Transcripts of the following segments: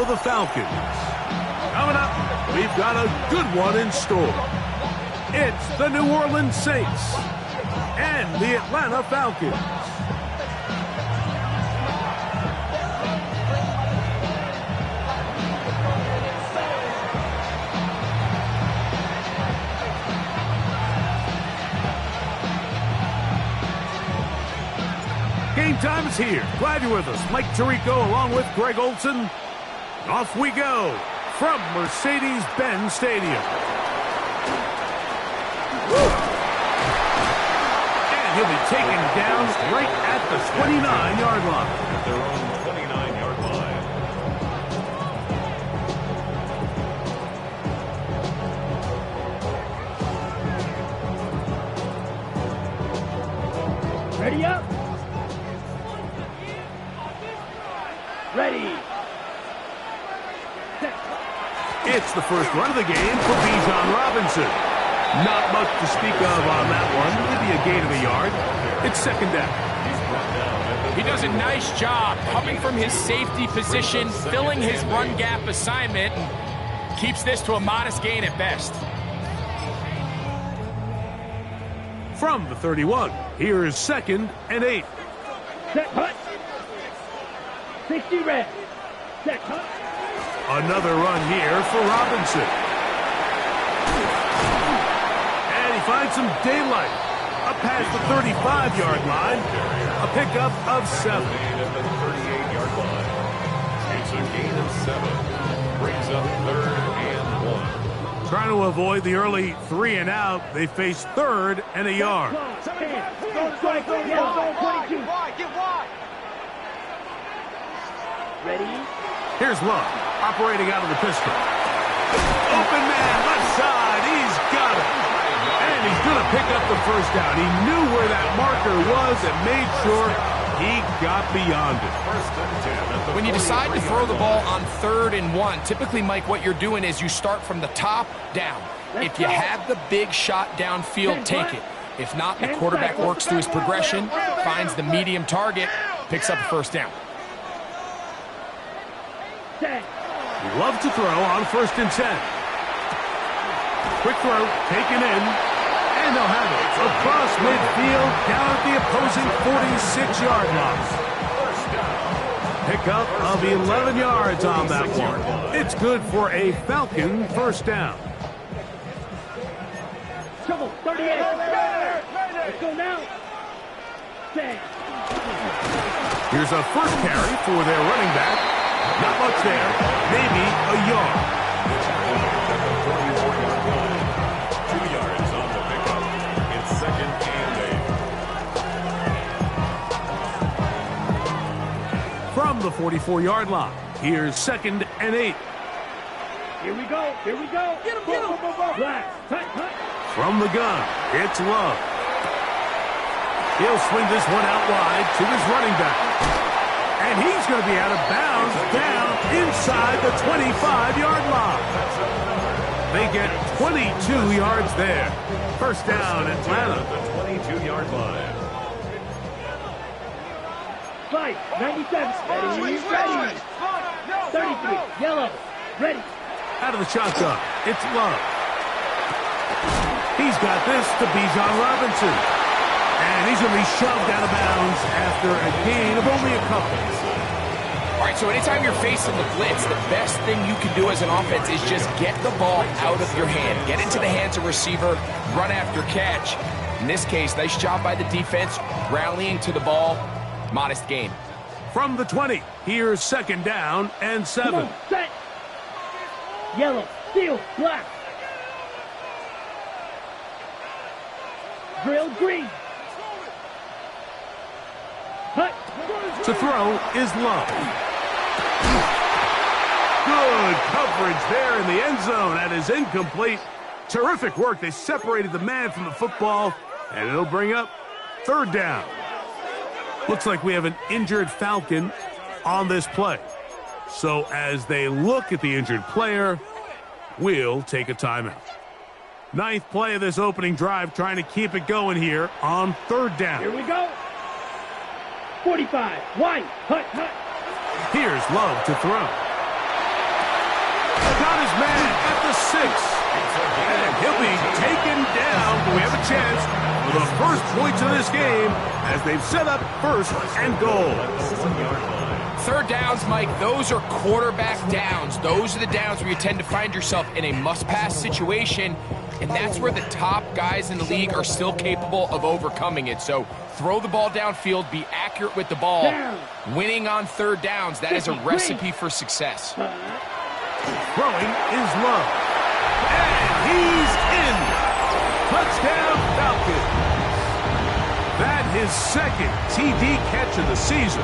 of the Falcons. Coming up, we've got a good one in store. It's the New Orleans Saints and the Atlanta Falcons. Game time is here. Glad you're with us. Mike Tirico along with Greg Olson. Off we go from Mercedes-Benz Stadium. And he'll be taken down right at the 29-yard line. At their own 29-yard line. Ready up. Ready. It's the first run of the game for Bijan Robinson. Not much to speak of on that one. Maybe a gain of a yard. It's second down. He does a nice job coming from his safety position, filling his run gap assignment, and keeps this to a modest gain at best. From the 31, here is 2nd and 8. Set hut. 60 red. Set hut. Another run here for Robinson. And he finds some daylight. Up past the 35-yard line. A pickup of 7. At the 38-yard line. It's a gain of 7. Brings up 3rd and 1. Trying to avoid the early 3 and out. They face 3rd and a yard. Ready? Here's Love, operating out of the pistol. Open man, left side, he's got it. And he's going to pick up the first down. He knew where that marker was and made sure he got beyond it. When you decide to throw the ball on 3rd and 1, typically, Mike, what you're doing is you start from the top down. If you have the big shot downfield, take it. If not, the quarterback works through his progression, finds the medium target, picks up a first down. Love to throw on 1st and 10. Quick throw, taken in, and they'll have it across midfield, down at the opposing 46-yard line. Pickup of 11 yards on that one. It's good for a Falcon first down. Trouble, 38. Let's go now. Here's a first carry for their running back. Not much there, maybe a yard. At the 44-yard line. 2 yards on the pickup. It's 2nd and 8. From the 44-yard line, here's 2nd and 8. Here we go. Here we go. Get him, get him. Black. From the gun, it's Love. He'll swing this one out wide to his running back. And he's going to be out of bounds down inside the 25-yard line. They get 22 yards there. First down, Atlanta. The 22-yard line. Fight, 97. Ready. 33. Yellow. Ready. Out of the shotgun, it's Love. He's got this to Bijan Robinson. And he's going to be shoved out of bounds after a gain of only a couple. All right, so anytime you're facing the blitz, the best thing you can do as an offense is just get the ball out of your hand. Get into the hands of receiver, run after catch. In this case, nice job by the defense, rallying to the ball. Modest gain. From the 20, here's 2nd down and 7. Come on, set. Yellow, steel, black. Drill green. Hut. To throw is Love. Good coverage there in the end zone. That is incomplete. Terrific work. They separated the man from the football, and it'll bring up 3rd down. Looks like we have an injured Falcon on this play. So as they look at the injured player, we'll take a timeout. 9th play of this opening drive, trying to keep it going here on 3rd down. Here we go. 45. Wide. Hut. Here's Love to throw. And he'll be taken down, but we have a chance for the first points of this game as they've set up first and goal. Third downs, Mike, those are quarterback downs. Those are the downs where you tend to find yourself in a must-pass situation, and that's where the top guys in the league are still capable of overcoming it. So throw the ball downfield, be accurate with the ball. Winning on third downs, that is a recipe for success. Throwing is Love. And he's in. Touchdown Falcons. That his second TD catch of the season.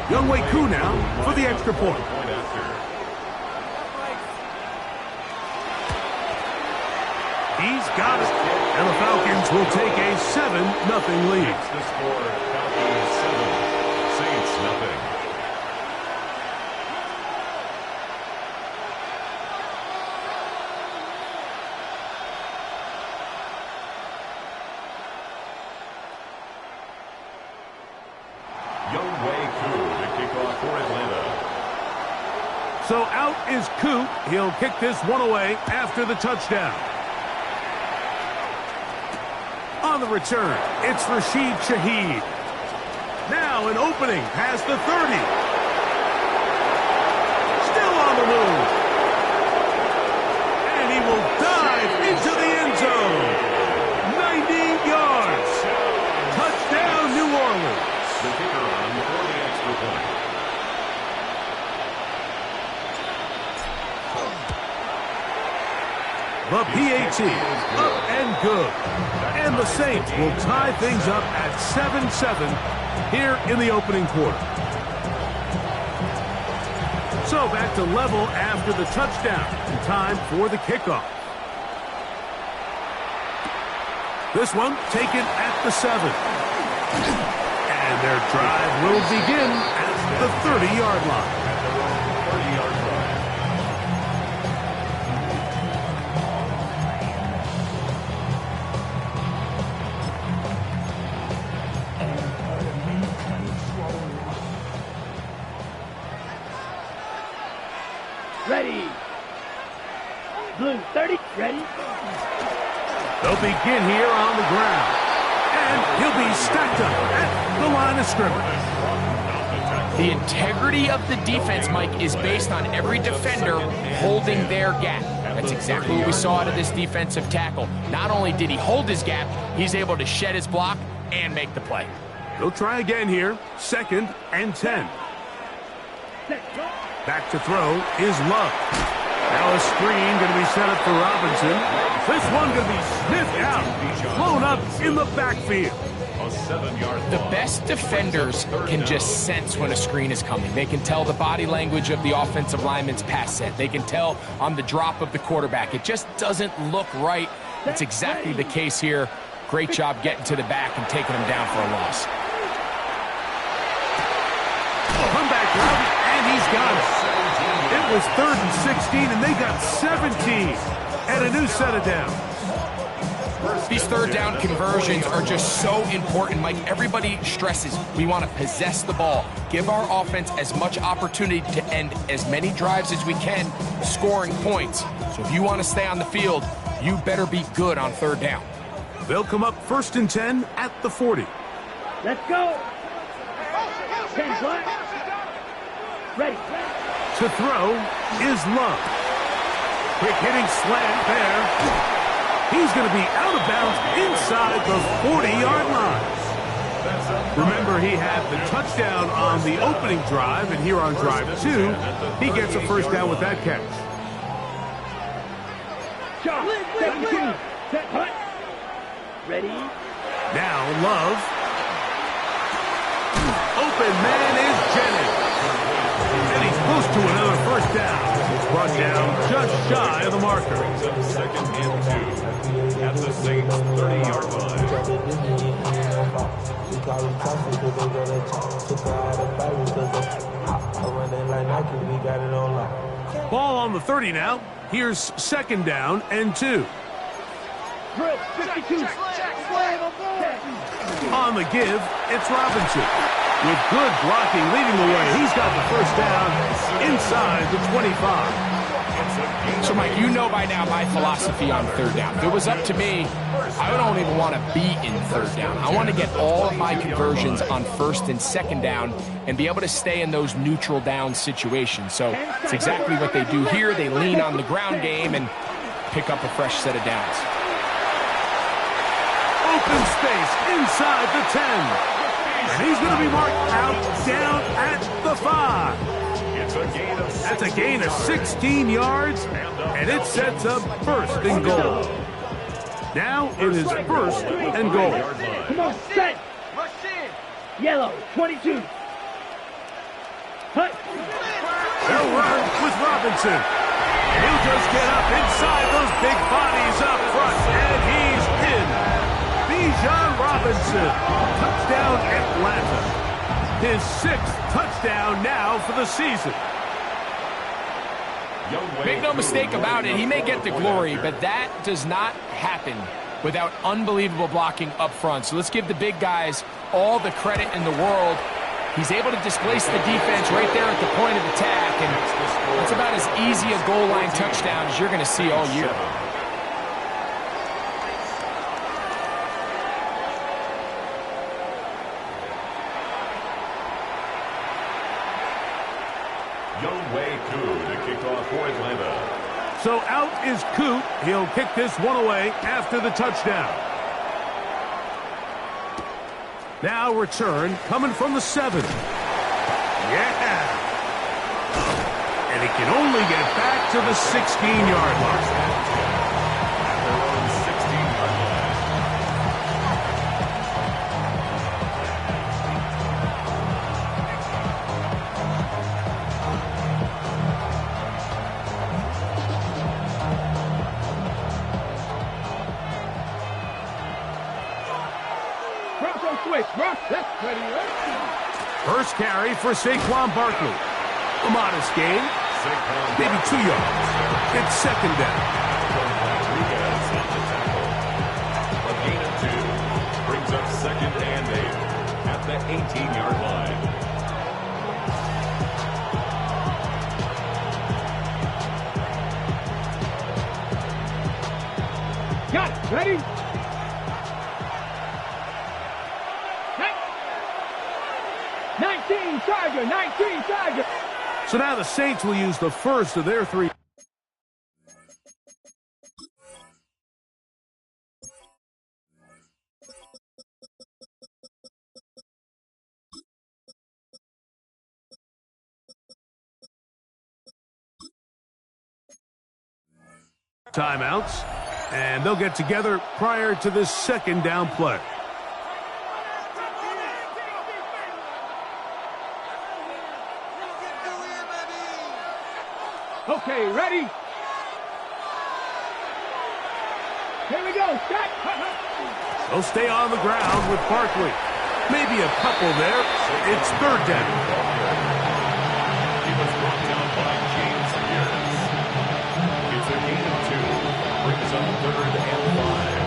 Younghoe Koo now for the extra point. He's got it. And the Falcons will take a 7-0 lead. That's the score. Falcons 7, Saints nothing. Younghoe Koo to kick off for Atlanta. So out is Koo. He'll kick this one away after the touchdown. On the return, it's Rashid Shaheed. Now an opening past the 30. Still on the move. And he will dive into the end zone. 90 yards. Touchdown, New Orleans. The kicker on for the extra point. The PAT, up and good. And the Saints will tie things up at 7-7 here in the opening quarter. So back to level after the touchdown. And time for the kickoff. This one taken at the 7. And their drive will begin at the 30-yard line. At their own 30-yard line. Ready. Blue 30. Ready. They'll begin here on the ground. And he'll be stacked up at the line of scrimmage. The integrity of the defense, Mike, is based on every defender holding their gap. That's exactly what we saw out of this defensive tackle. Not only did he hold his gap, he's able to shed his block and make the play. They'll try again here. 2nd and 10. Back to throw is Love. Now a screen going to be set up for Robinson. This one going to be sniffed out. Blown up in the backfield. A 7-yard The loss. best defenders can just sense when a screen is coming. They can tell the body language of the offensive lineman's pass set. They can tell on the drop of the quarterback. It just doesn't look right. That's exactly the case here. Great job getting to the back and taking him down for a loss. Comeback route, and he's got it. It was 3rd and 16, and they got 17. And a new set of downs. These third down conversions are just so important, Mike. Everybody stresses we want to possess the ball, give our offense as much opportunity to end as many drives as we can, scoring points. So if you want to stay on the field, you better be good on third down. They'll come up 1st and 10 at the 40. Let's go. 10 black. Ready. To throw is Love. Quick hitting slant there. He's going to be out of bounds inside the 40-yard line. Remember, he had the touchdown on the opening drive, and here on drive 2, he gets a first down with that catch. Shot. 17. Set punt. Ready. Now Love. Open man is Jennings. And he's close to another first down. Brought down just shy of the marker. 2nd and 2 at the Saints 30-yard line. Ball on the 30 now. Here's 2nd down and 2. Drill 52. On the give, it's Robinson. With good blocking leading the way, he's got the first down inside the 25. So, Mike, you know by now my philosophy on third down. If it was up to me, I don't even want to be in third down. I want to get all of my conversions on first and second down and be able to stay in those neutral down situations. So it's exactly what they do here. They lean on the ground game and pick up a fresh set of downs. Open space inside the 10. And he's going to be marked out down at the 5. That's a gain of 16 yards, and it sets up first and goal. Now it is first and goal. Come on, set. Rush in. Yellow, 22. Hut. They'll run with Robinson. He'll just get up inside those big bodies up front, and he's in. Bijan Robinson, touchdown Atlanta. His 6th touchdown now for the season. Make no mistake about it, he may get the glory, but that does not happen without unbelievable blocking up front. So let's give the big guys all the credit in the world. He's able to displace the defense right there at the point of attack, and that's about as easy a goal line touchdown as you're going to see all year. So out is Coot. He'll kick this one away after the touchdown. Now return coming from the 7. Yeah. And he can only get back to the 16-yard line. First carry for Saquon Barkley. A modest gain. Maybe 2 yards. It's second down. A gain of 2 brings up second and 8 at the 18-yard line. Got it. Ready? Charger, 19 Charger. So now the Saints will use the first of their 3. Timeouts, and they'll get together prior to this second down play. Okay, ready? Here we go, set! They'll stay on the ground with Barkley. Maybe a couple there. It's third down. He was brought down by James Pierce. It's a gain of 2. Brings up third and 5.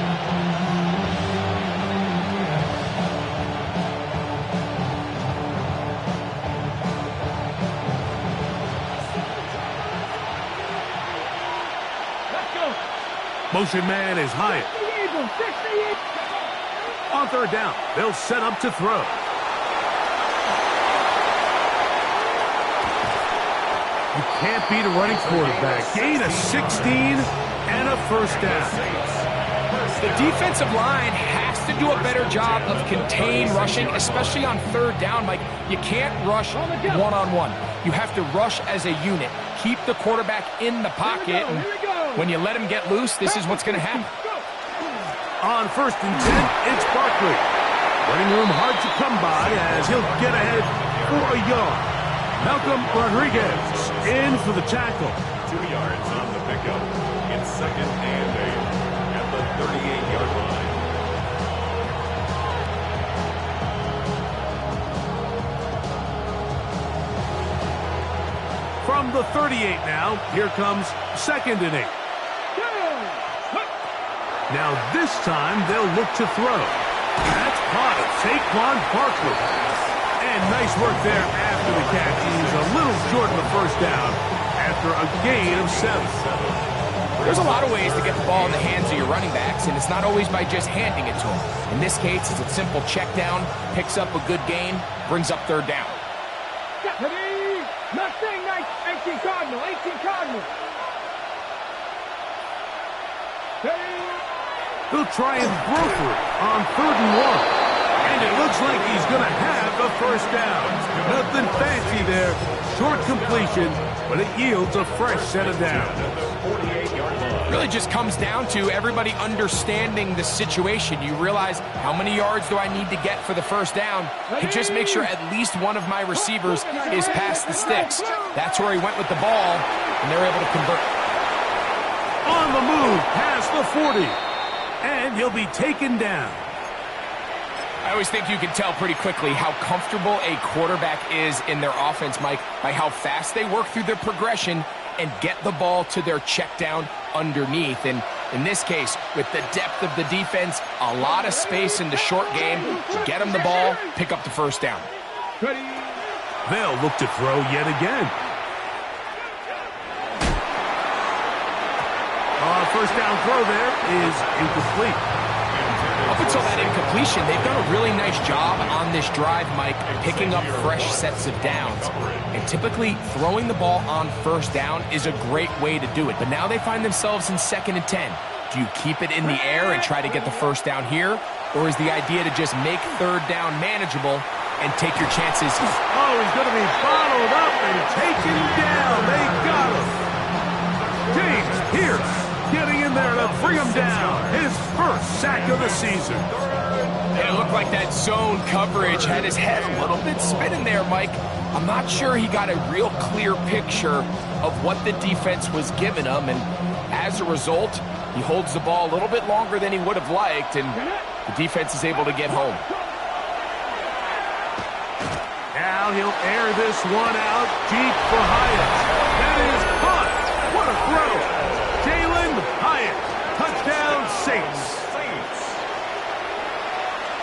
Motion man is Hyatt. On third down, they'll set up to throw. You can't beat a running quarterback. Gain of 16 and a first down. The defensive line has to do a better job of contain rushing, especially on third down. Mike, you can't rush one-on-one. You have to rush as a unit. Keep the quarterback in the pocket, and when you let him get loose, this is what's going to happen. On first and 10, it's Barkley. Running room hard to come by as he'll get ahead for a yard. Malcolm Rodriguez in for the tackle. 2 yards on the pickup. It's second and 8 at the 38-yard line. From the 38 now, here comes second and 8. Now this time they'll look to throw. That's caught it. Saquon Barkley. And nice work there after the catch. He's a little short of the first down at after a gain of 7. There's a lot of ways to get the ball in the hands of your running backs, and it's not always by just handing it to them. In this case, it's a simple check down, picks up a good gain, brings up 3rd down. Nothing nice. 18 Cardinal. 18 Cardinal. He'll try and throw for it on 3rd and 1. And it looks like he's going to have a 1st down. Nothing fancy there. Short completion, but it yields a fresh set of downs. Really just comes down to everybody understanding the situation. You realize, how many yards do I need to get for the 1st down? And just make sure at least one of my receivers is past the sticks. That's where he went with the ball, and they're able to convert. On the move, past the 40. And he'll be taken down. I always think you can tell pretty quickly how comfortable a quarterback is in their offense, Mike, by how fast they work through their progression and get the ball to their check down underneath. And in this case, with the depth of the defense, a lot of space in the short game, get them the ball, pick up the 1st down. They'll look to throw yet again. 1st down throw there is incomplete. Up until that incompletion, they've done a really nice job on this drive, Mike, picking up fresh sets of downs. And typically, throwing the ball on 1st down is a great way to do it. But now they find themselves in 2nd and 10. Do you keep it in the air and try to get the 1st down here? Or is the idea to just make 3rd down manageable and take your chances? Oh, he's going to be bottled up and taken down. They got him. James Pierce getting in there to bring him down. His 1st sack of the season. And it looked like that zone coverage had his head a little bit spinning there, Mike. I'm not sure he got a real clear picture of what the defense was giving him, and as a result, he holds the ball a little bit longer than he would have liked, and the defense is able to get home. Now he'll air this one out deep for Hyatt. That is caught. What a throw. Jalen Hyatt. Touchdown, Saints.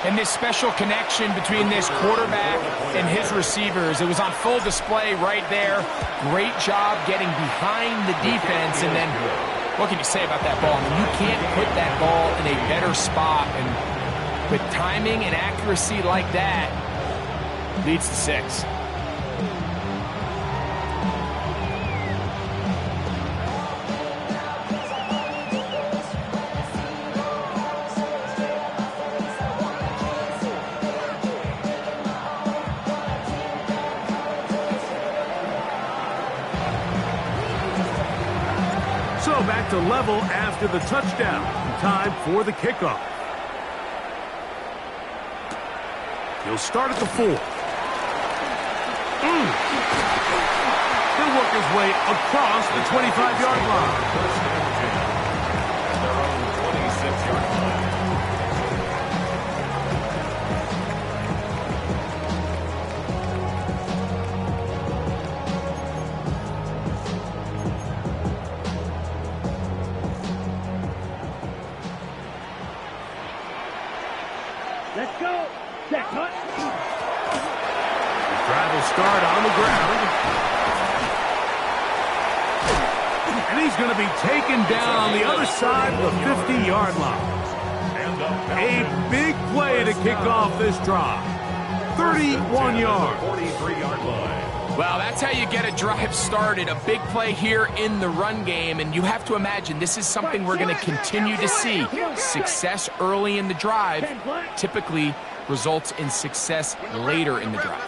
And this special connection between this quarterback and his receivers, it was on full display right there. Great job getting behind the defense, and then what can you say about that ball? I mean, you can't put that ball in a better spot, and with timing and accuracy like that, leads to 6. So back to level after the touchdown. Time for the kickoff. He'll start at the 4. He'll work his way across the 25-yard line. Their own 26-yard line. Let's go. Check, hut. Drive will start on the ground. And he's going to be taken down on the other side of the 50-yard line. A big play to kick off this drive. 31 yards. 43-yard line. Well, that's how you get a drive started. A big play here in the run game, and you have to imagine this is something we're going to continue to see. Success early in the drive typically results in success later in the drive.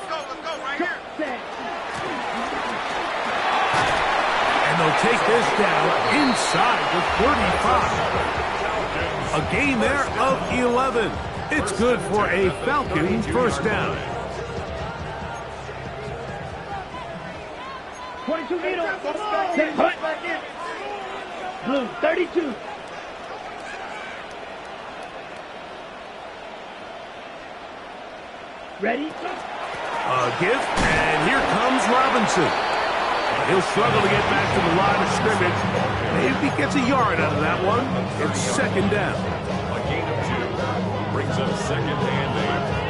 And they'll take this down inside the 35. A gain there of 11. It's good for a Falcons 1st down. 22 needle. Check, hut. Blue, 32. Ready? A gift, and here comes Robinson. He'll struggle to get back to the line of scrimmage. Maybe he gets a yard out of that one. It's 2nd down. A gain of 2 brings up 2nd and 8.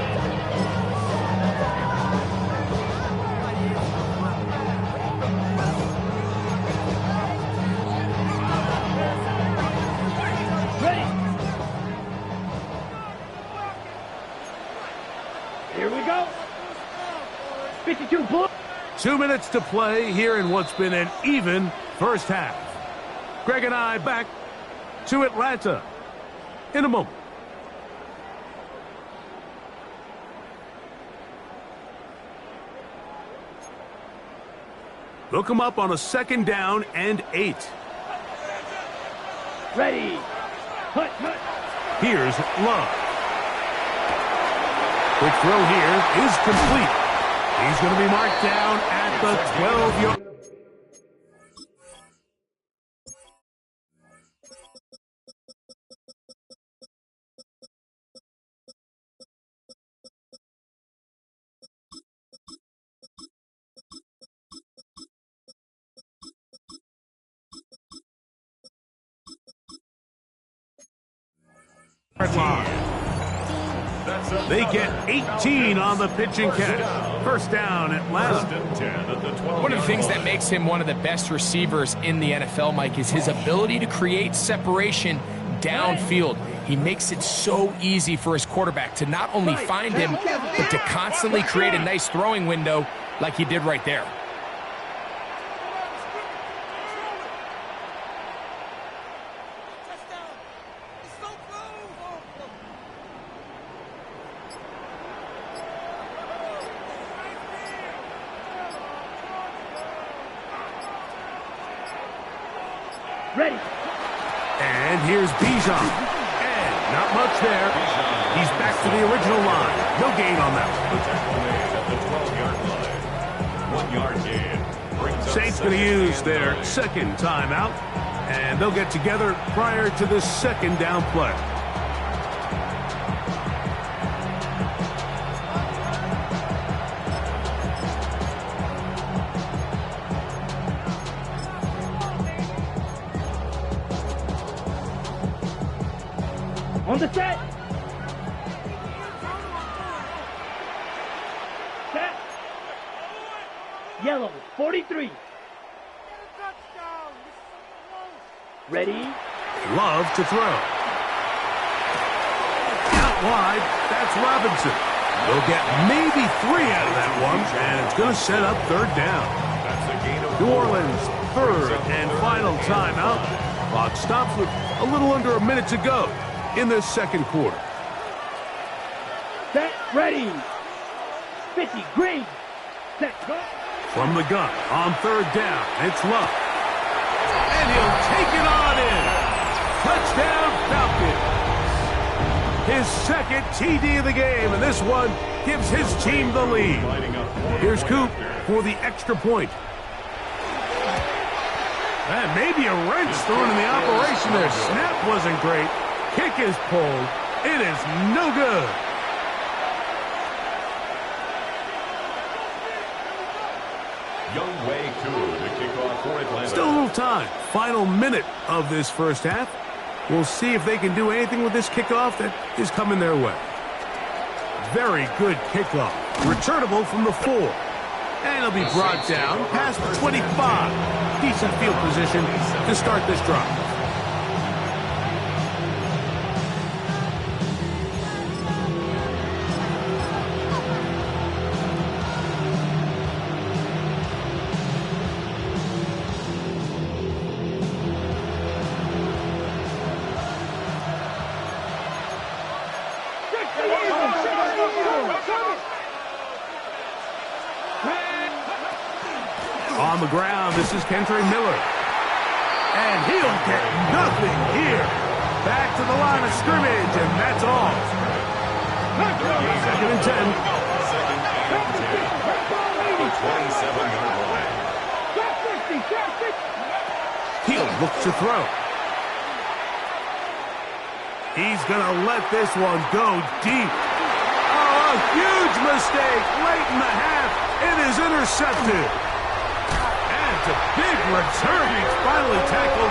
52, pull. 2 minutes to play here in what's been an even first half. Greg and I back to Atlanta in a moment. They'll come up on a 2nd down and 8. Ready. Hut, hut. Here's Love. Quick throw here is complete. He's going to be marked down at the 12-yard. They get 18 on the pitch and catch. 1st down, Atlanta. One of the things that makes him one of the best receivers in the NFL, Mike, is his ability to create separation downfield. He makes it so easy for his quarterback to not only find him, but to constantly create a nice throwing window like he did right there. Ready. And here's Bijan. And not much there. He's back to the original line. No gain on that one. At the 12-yard line. 1 yard gain. Saints going to use their 2nd timeout, and they'll get together prior to the 2nd down play. On the set. Set. Yellow, 43. Ready. Love to throw. Out wide, that's Robinson. They'll get maybe 3 out of that one, and it's going to set up 3rd down. New Orleans, 3rd and final timeout. Clock stops with a little under a minute to go in this 2nd quarter. Set, ready. 50, green. Set, go. From the gun on 3rd down, it's Love. And he'll take it on in. Touchdown, Falcons. His 2nd TD of the game, and this one gives his team the lead. Here's Coop for the extra point. And maybe a wrench thrown in the operation there. Snap wasn't great. Kick is pulled. It is no good. Young Wei Koo, the kickoff for Atlanta. Still a little time. Final minute of this first half. We'll see if they can do anything with this kickoff that is coming their way. Very good kickoff. Returnable from the 4. And it'll be brought down past the 25. Decent field position to start this drive. On the ground, this is Kentre Miller. And he'll get nothing here. Back to the line of scrimmage, and that's all. 2nd and 10. 27-yard line. He'll look to throw. He's going to let this one go deep. Oh, a huge mistake late in the half. It is intercepted. It's a big return. He's finally tackled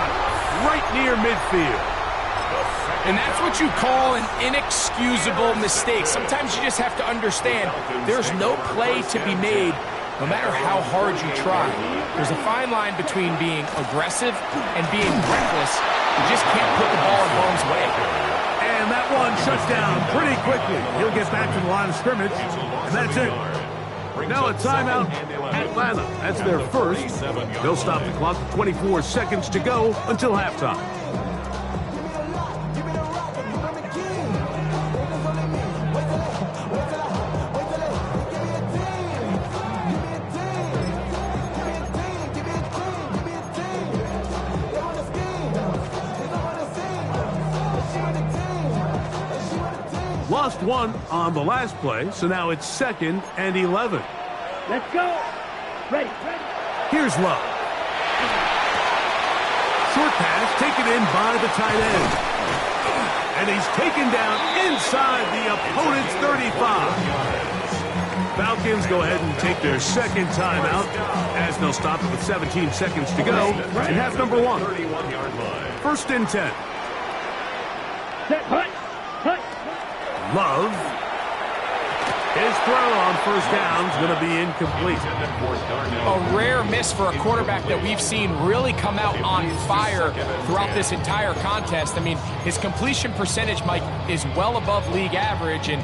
right near midfield. And that's what you call an inexcusable mistake. Sometimes you just have to understand there's no play to be made no matter how hard you try. There's a fine line between being aggressive and being reckless. You just can't put the ball in harm's way. And that one shuts down pretty quickly. He'll get back to the line of scrimmage, and that's it. Now a timeout, Atlanta. That's their first. They'll stop the clock with 24 seconds to go until halftime. Lost one on the last play, so now it's 2nd and 11. Let's go. Ready. Here's Love. Short pass taken in by the tight end. And he's taken down inside the opponent's 35. Falcons go ahead and take their second timeout as they'll stop it with 17 seconds to go in half number 1. 1st and 10. Set, hut. Love. His throw on first down is going to be incomplete. A rare miss for a quarterback that we've seen really come out on fire throughout this entire contest. I mean, his completion percentage, Mike, is well above league average, and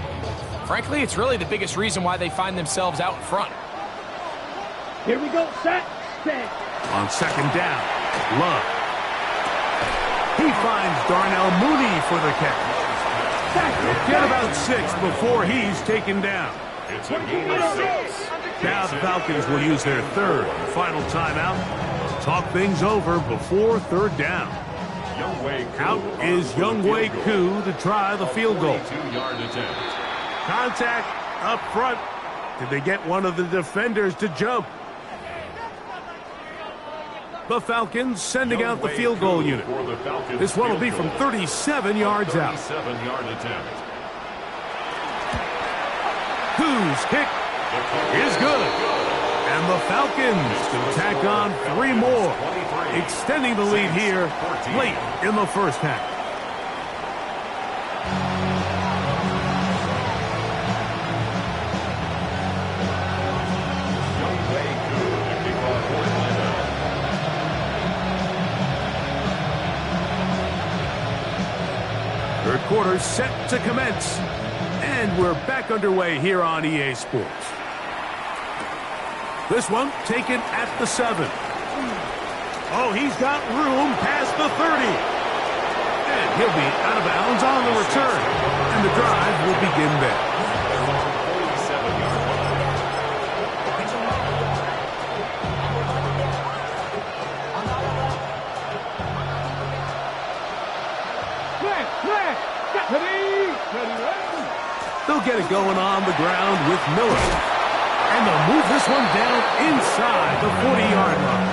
frankly, it's really the biggest reason why they find themselves out in front. Here we go. Set. On 2nd down, Love. He finds Darnell Mooney for the catch. He'll get about 6 before he's taken down. It's a gain of 6. Now the Falcons will use their third and final timeout to talk things over before 3rd down. Out is Younghoe Koo to try the field goal. 42-yard attempt. Contact up front. Did they get one of the defenders to jump? The Falcons sending out the field goal unit. This one will be from 37 yards out. 37-yard attempt. Koo's kick is good. And the Falcons can tack on 3 more, extending the lead here late in the first half. Third quarter set to commence. And we're back underway here on EA Sports. This one taken at the 7. Oh, he's got room past the 30. And he'll be out of bounds on the return. And the drive will begin there. They'll get it going on the ground with Miller. And they'll move this one down inside the 40-yard line.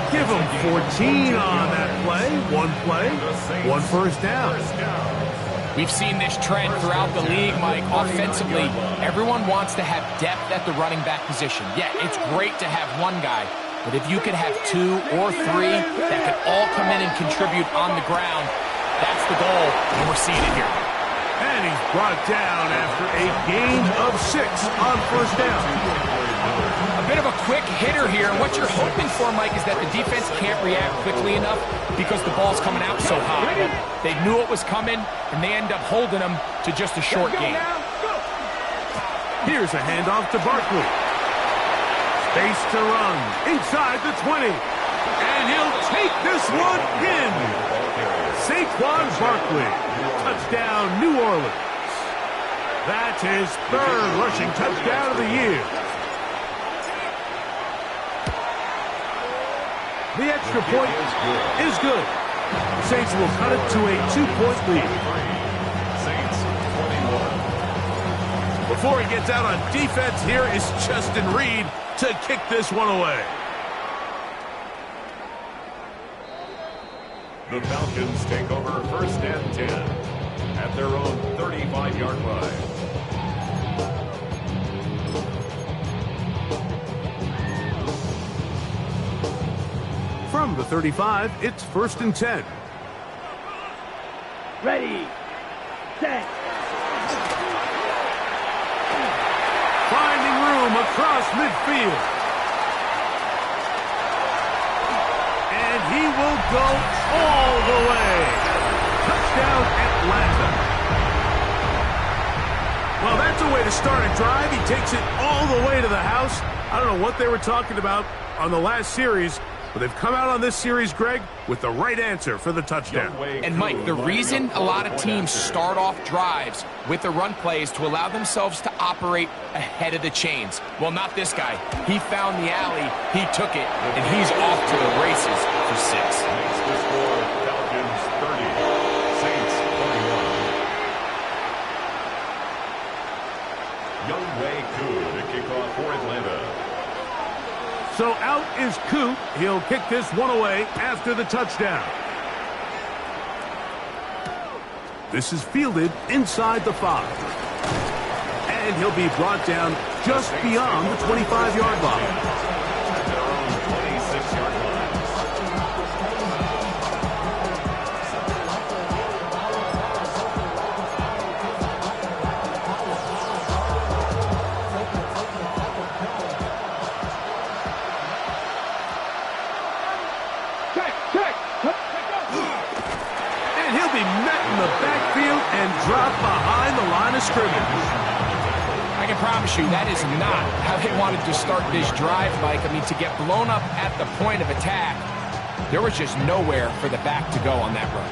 Give them 14 on that play. 1 first down. We've seen this trend throughout the league, Mike. Offensively, everyone wants to have depth at the running back position. Yeah, it's great to have one guy, but if you could have 2 or 3 that could all come in and contribute on the ground, that's the goal, and we're seeing it here. And he's brought down after a gain of 6 on first down. A bit of a quick hitter here. What you're hoping for, Mike, is that the defense can't react quickly enough because the ball's coming out so high. They knew it was coming, and they end up holding them to just a short gain. Here's a handoff to Barkley. Space to run inside the 20. And he'll take this one in. Saquon Barkley. Touchdown, New Orleans. That's his 3rd rushing touchdown of the year. The extra point is good. Saints will cut it to a 2-point lead. Saints 21. Before he gets out on defense, here is Justin Reed to kick this one away. The Falcons take over 1st and 10 at their own 35-yard line. From the 35, it's 1st and 10. Ready. Set. Finding room across midfield. And he will go all the way. Touchdown, Atlanta. Well, that's a way to start a drive. He takes it all the way to the house. I don't know what they were talking about on the last series, but they've come out on this series, Greg, with the right answer for the touchdown. And, Mike, the reason a lot of teams start off drives with the run play is to allow themselves to operate ahead of the chains. Well, not this guy. He found the alley, he took it, and he's off to the races for 6. Makes the score Falcons 30, Saints 21. Younghoe Koo to kick off for Atlanta. So out is Coop. He'll kick this one away after the touchdown. This is fielded inside the 5. And he'll be brought down just beyond the 25-yard line. At their own 26-yard line. And he'll be met in the backfield and dropped behind the line of scrimmage. I can promise you that is not how they wanted to start this drive, Mike. I mean, to get blown up at the point of attack, there was just nowhere for the back to go on that run.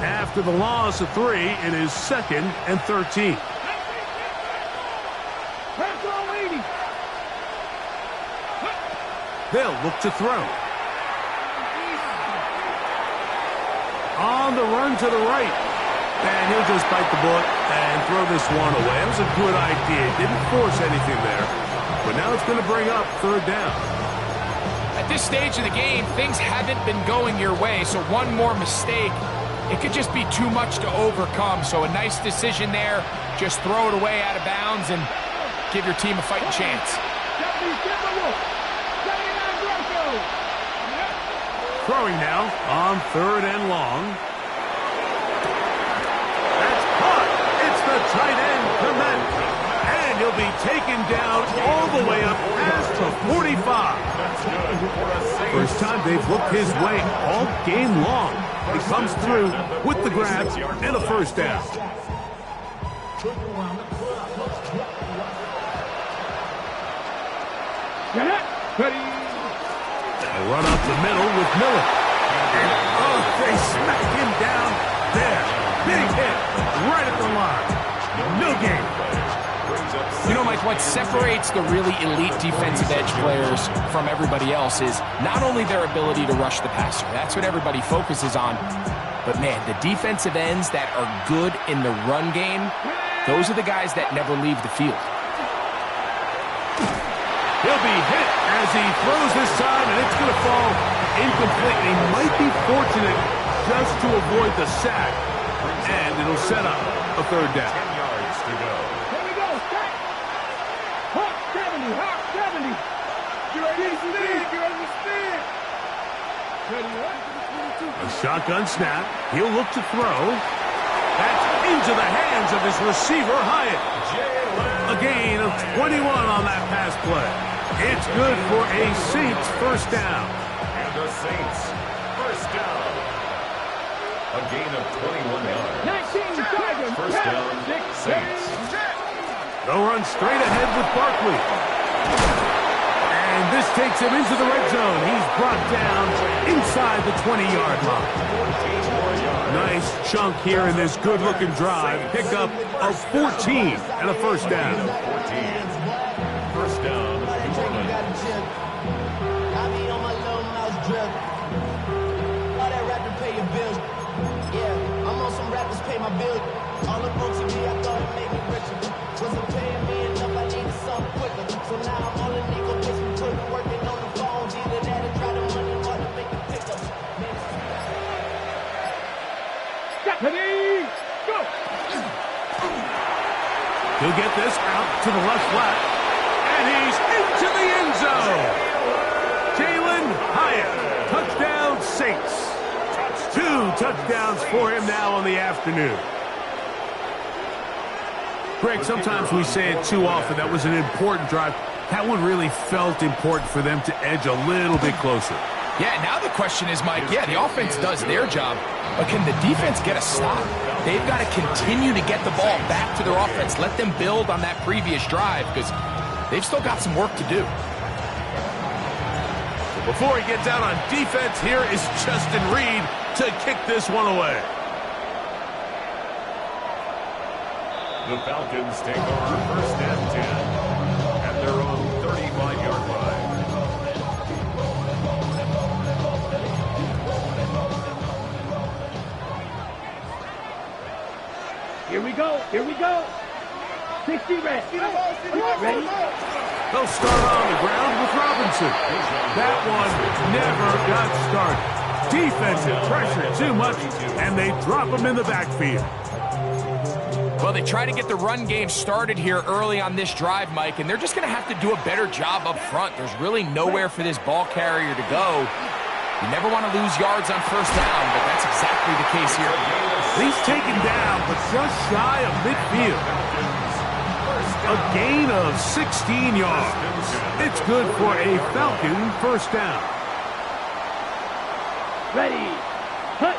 After the loss of 3, it is 2nd and 13. They'll look to throw. On the run to the right. And he'll just bite the bullet and throw this one away. It was a good idea. Didn't force anything there. But now it's going to bring up 3rd down. At this stage of the game, things haven't been going your way, so one more mistake, it could just be too much to overcome. So a nice decision there. Just throw it away out of bounds and give your team a fighting chance. Throwing now on 3rd and long. That's caught. It's the tight end, Clement. And he'll be taken down all the way up past the 45. First time they've looked his way all game long. He comes through with the grab and a 1st down. They run up the middle with Miller. And, oh, they smack him down there. Big hit right at the line. No gain. You know, Mike, what separates the really elite defensive edge players from everybody else is not only their ability to rush the passer. That's what everybody focuses on. But, man, the defensive ends that are good in the run game, those are the guys that never leave the field. He'll be hit as he throws this time, and it's going to fall incomplete. He might be fortunate just to avoid the sack, and it'll set up a 3rd down. 10 yards to go. Here we go, stack. Hawk 70, Hawk 70. Get ready to spin, get ready to spin. Ready, what? A shotgun snap. He'll look to throw. That's into the hands of his receiver, Hyatt. A gain of 21 on that pass play. It's good for a Saints 1st down. And the Saints 1st down. A gain of 21 yards. 19 Tigers. 1st down, Saints. They'll run straight ahead with Barkley. And this takes him into the red zone. He's brought down inside the 20-yard line. 14 more yards. Nice chunk here in this good-looking drive. Pick up of 14 and a 1st down. 14. 1st down, New Orleans. I be on my little mouse drip. All that rapping pay your bills. Yeah, I'm on some rappers pay my bills. All up on TV, I thought it made me richer. Wasn't paying me enough, I needed something quicker. So now I'm on the nigga, bitch, we couldn't working on the phone. Either that or try to money hard to make the pickup. Ready, go. He'll get this out to the left flat. And he's into the end zone. Jalen Hyatt, touchdown Saints. 2 touchdowns for him now on the afternoon. Greg, sometimes we say it too often. That was an important drive. That one really felt important for them to edge a little bit closer. Yeah, now the question is, Mike, yeah, the offense does their job, but can the defense get a stop? They've got to continue to get the ball back to their offense. Let them build on that previous drive because they've still got some work to do. Before he gets out on defense, here is Justin Reed to kick this one away. The Falcons take over first and 10 at their own 35-yard line. Here we go. Here we go. 60 ready. Ready? They'll start on the ground with Robinson. That one never got started. Defensive pressure too much, and they drop him in the backfield. Well, they try to get the run game started here early on this drive, Mike, and they're just going to have to do a better job up front. There's really nowhere for this ball carrier to go. You never want to lose yards on first down, but that's exactly the case here. He's taken down, but just shy of midfield. A gain of 16 yards. It's good for a Falcon first down. Ready. Cut.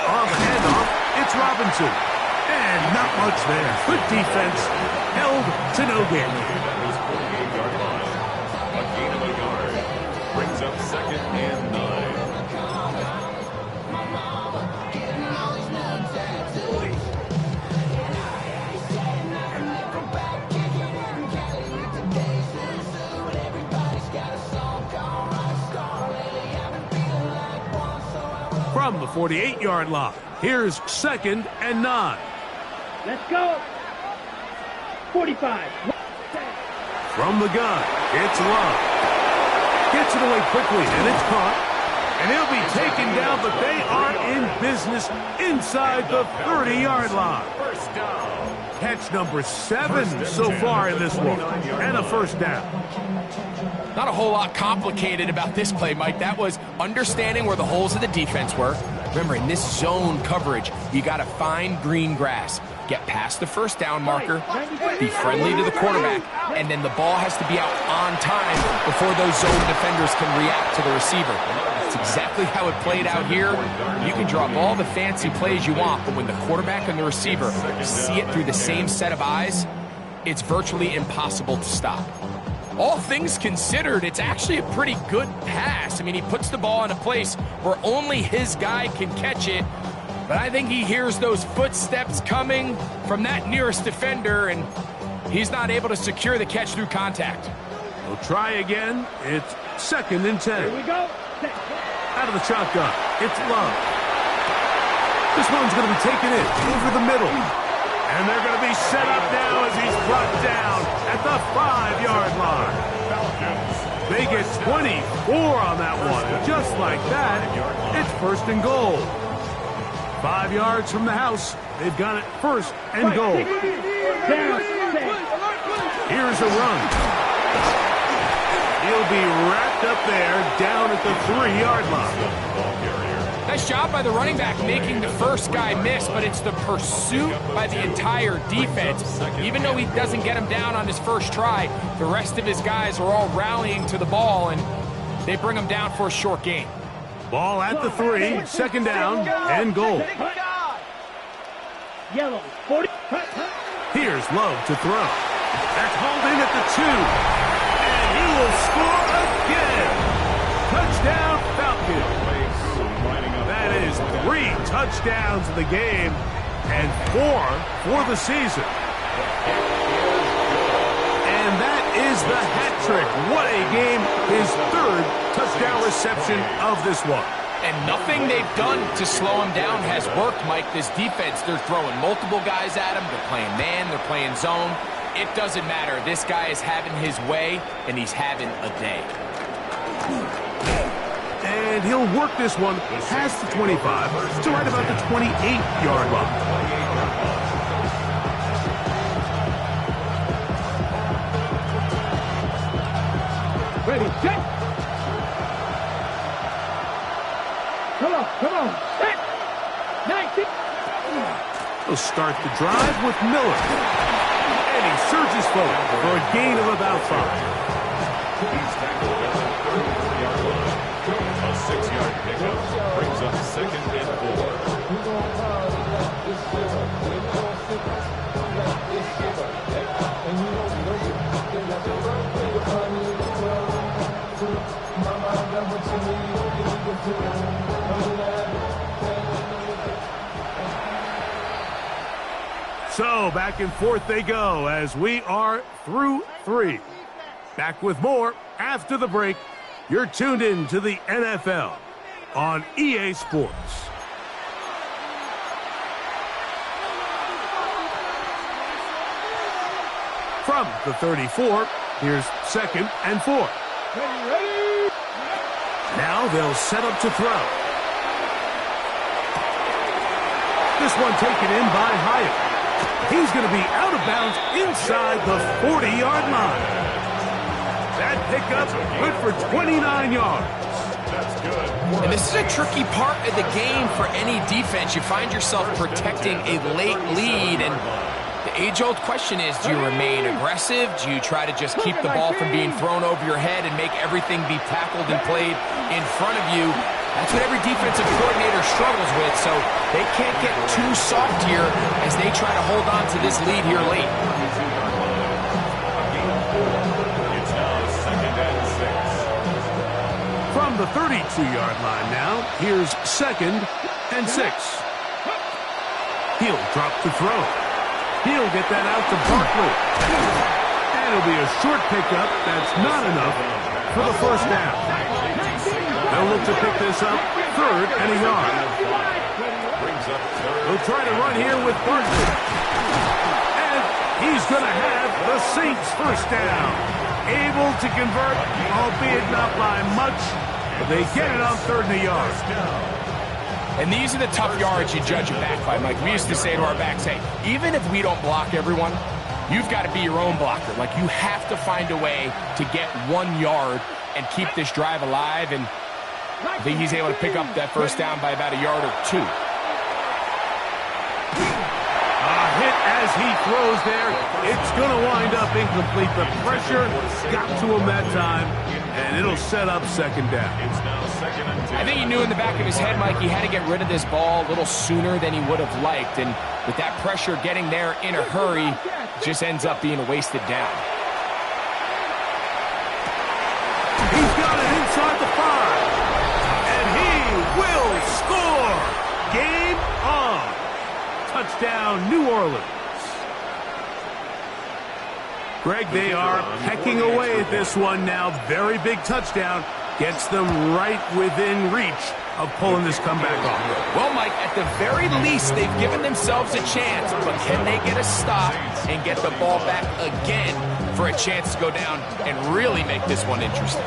On the handoff, it's Robinson. And not much there. Good defense. Held to no gain. His 48-yard line. A gain of a yard. Brings up second and 9. From the 48-yard line, here's second and 9. Let's go. 45. From the gun, it's Love. Gets it away quickly, and it's caught. And he'll be taken down, but they are in business inside the 30-yard line. First down. Catch number 7 so far in this one, and a first down. Not a whole lot complicated about this play, Mike. That was understanding where the holes of the defense were. Remember, in this zone coverage, you got to find green grass. Get past the first down marker, be friendly to the quarterback, and then the ball has to be out on time before those zone defenders can react to the receiver. That's exactly how it played out here. You can draw up all the fancy plays you want, but when the quarterback and the receiver see it through the same set of eyes, it's virtually impossible to stop. All things considered, it's actually a pretty good pass. I mean, he puts the ball in a place where only his guy can catch it. But I think he hears those footsteps coming from that nearest defender, and he's not able to secure the catch through contact. We'll try again. It's second and 10. Here we go. Out of the shotgun, it's Love. This one's going to be taken in over the middle. And they're going to be set up now as he's brought down at the 5-yard line. They get 24 on that one. Just like that, it's first and goal. 5 yards from the house. They've got it first and goal. Here's a run. He'll be wrapped up there down at the 3-yard line. Nice job by the running back making the first guy miss, but it's the pursuit by the entire defense. Even though he doesn't get him down on his first try, the rest of his guys are all rallying to the ball, and they bring him down for a short gain. Ball at the 3, second down, and goal. Yellow. 40. Here's Love to throw. That's hauled in at the 2. And he will score again. Touchdown, Falcons. That is 3 touchdowns in the game and 4 for the season. And that is the hat trick. What a game. His 3rd touchdown reception of this one. And nothing they've done to slow him down has worked, Mike. This defense, they're throwing multiple guys at him. They're playing man, they're playing zone. It doesn't matter. This guy is having his way, and he's having a day. And he'll work this one past the 25 to right about the 28-yard line. Ready, set. Come on. Set. 19. He'll start the drive with Miller. And he surges forward for a gain of about 5. He's tackled at the 34-yard line. 6-yard pickup brings up 2nd and 4. So back and forth they go as we are through 3. Back with more after the break. You're tuned in to the NFL on EA Sports. From the 34, here's 2nd and 4. Now they'll set up to throw. This one taken in by Hyatt. He's going to be out of bounds inside the 40-yard line. That pickup good for 29 yards. That's good. And this is a tricky part of the game for any defense. You find yourself protecting a late lead, and the age-old question is, do you remain aggressive? Do you try to just keep the ball from being thrown over your head and make everything be tackled and played in front of you? That's what every defensive coordinator struggles with, so they can't get too soft here as they try to hold on to this lead here late. It's now 2nd and 6. From the 32-yard line now, here's 2nd and 6. He'll drop the throw. He'll get that out to Barkley. And it'll be a short pickup that's not enough for the first down. They'll look to pick this up 3rd and a yard. They'll try to run here with Barkley. And he's going to have the Saints first down. Able to convert, albeit not by much. But they get it on 3rd and a yard. And these are the tough yards you judge a back by, Mike. We used to say to our backs, hey, even if we don't block everyone, you've got to be your own blocker. Like, you have to find a way to get 1 yard and keep this drive alive. And I think he's able to pick up that first down by about a yard or 2. A hit as he throws there. It's going to wind up incomplete. The pressure got to him that time, and it'll set up 2nd down. It's now 2nd and 10. I think he knew in the back of his head, Mike, he had to get rid of this ball a little sooner than he would have liked. And with that pressure getting there in a hurry, it just ends up being a wasted down. He's got it inside the 5. And he will score. Game on. Touchdown, New Orleans. Greg, they are pecking away at this one now. Very big touchdown. Gets them right within reach of pulling this comeback off. Well, Mike, at the very least, they've given themselves a chance, but can they get a stop and get the ball back again for a chance to go down and really make this one interesting?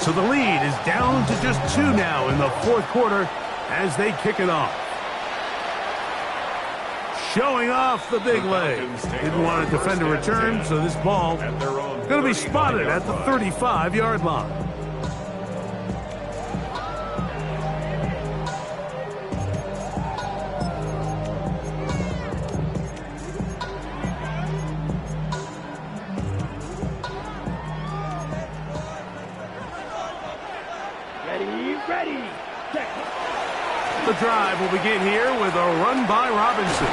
So the lead is down to just 2 now in the 4th quarter as they kick it off. Showing off the big leg. Didn't want to defend a return, so this ball going to be spotted at the 35-yard line. Ready. The drive will begin here with a run by Robinson.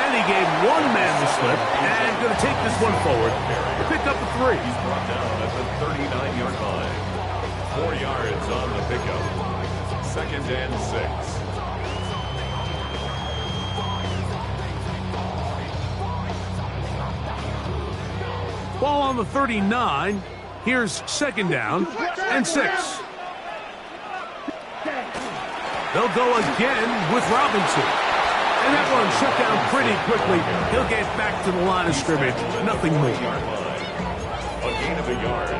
And he gave one man the slip and going to take this one forward. Pick up a 3. He's brought down at the 39-yard line. 4 yards on the pickup. 2nd and 6. Ball on the 39. Here's 2nd down and 6. They'll go again with Robinson. And that one shut down pretty quickly. He'll get back to the line of scrimmage. Nothing more. A gain of a yard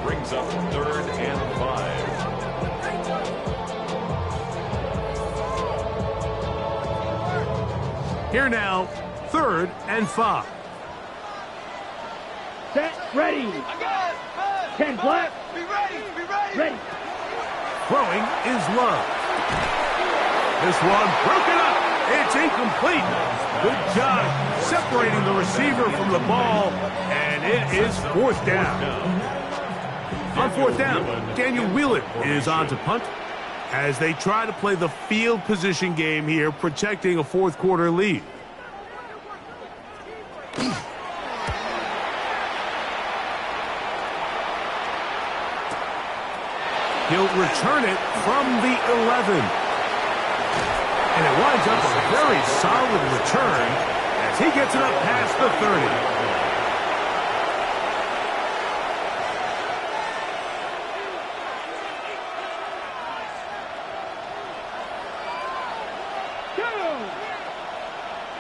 brings up 3rd and 5. Here now, 3rd and 5. Set. Ready. 10 flat. Ready. Throwing is Love. This one broken up. It's incomplete. Good job separating the receiver from the ball, and it is 4th down. On fourth down, Daniel Whelan is on to punt as they try to play the field position game here, protecting a fourth quarter lead. He'll return it from the 11. And it winds up a very solid return as he gets it up past the 30.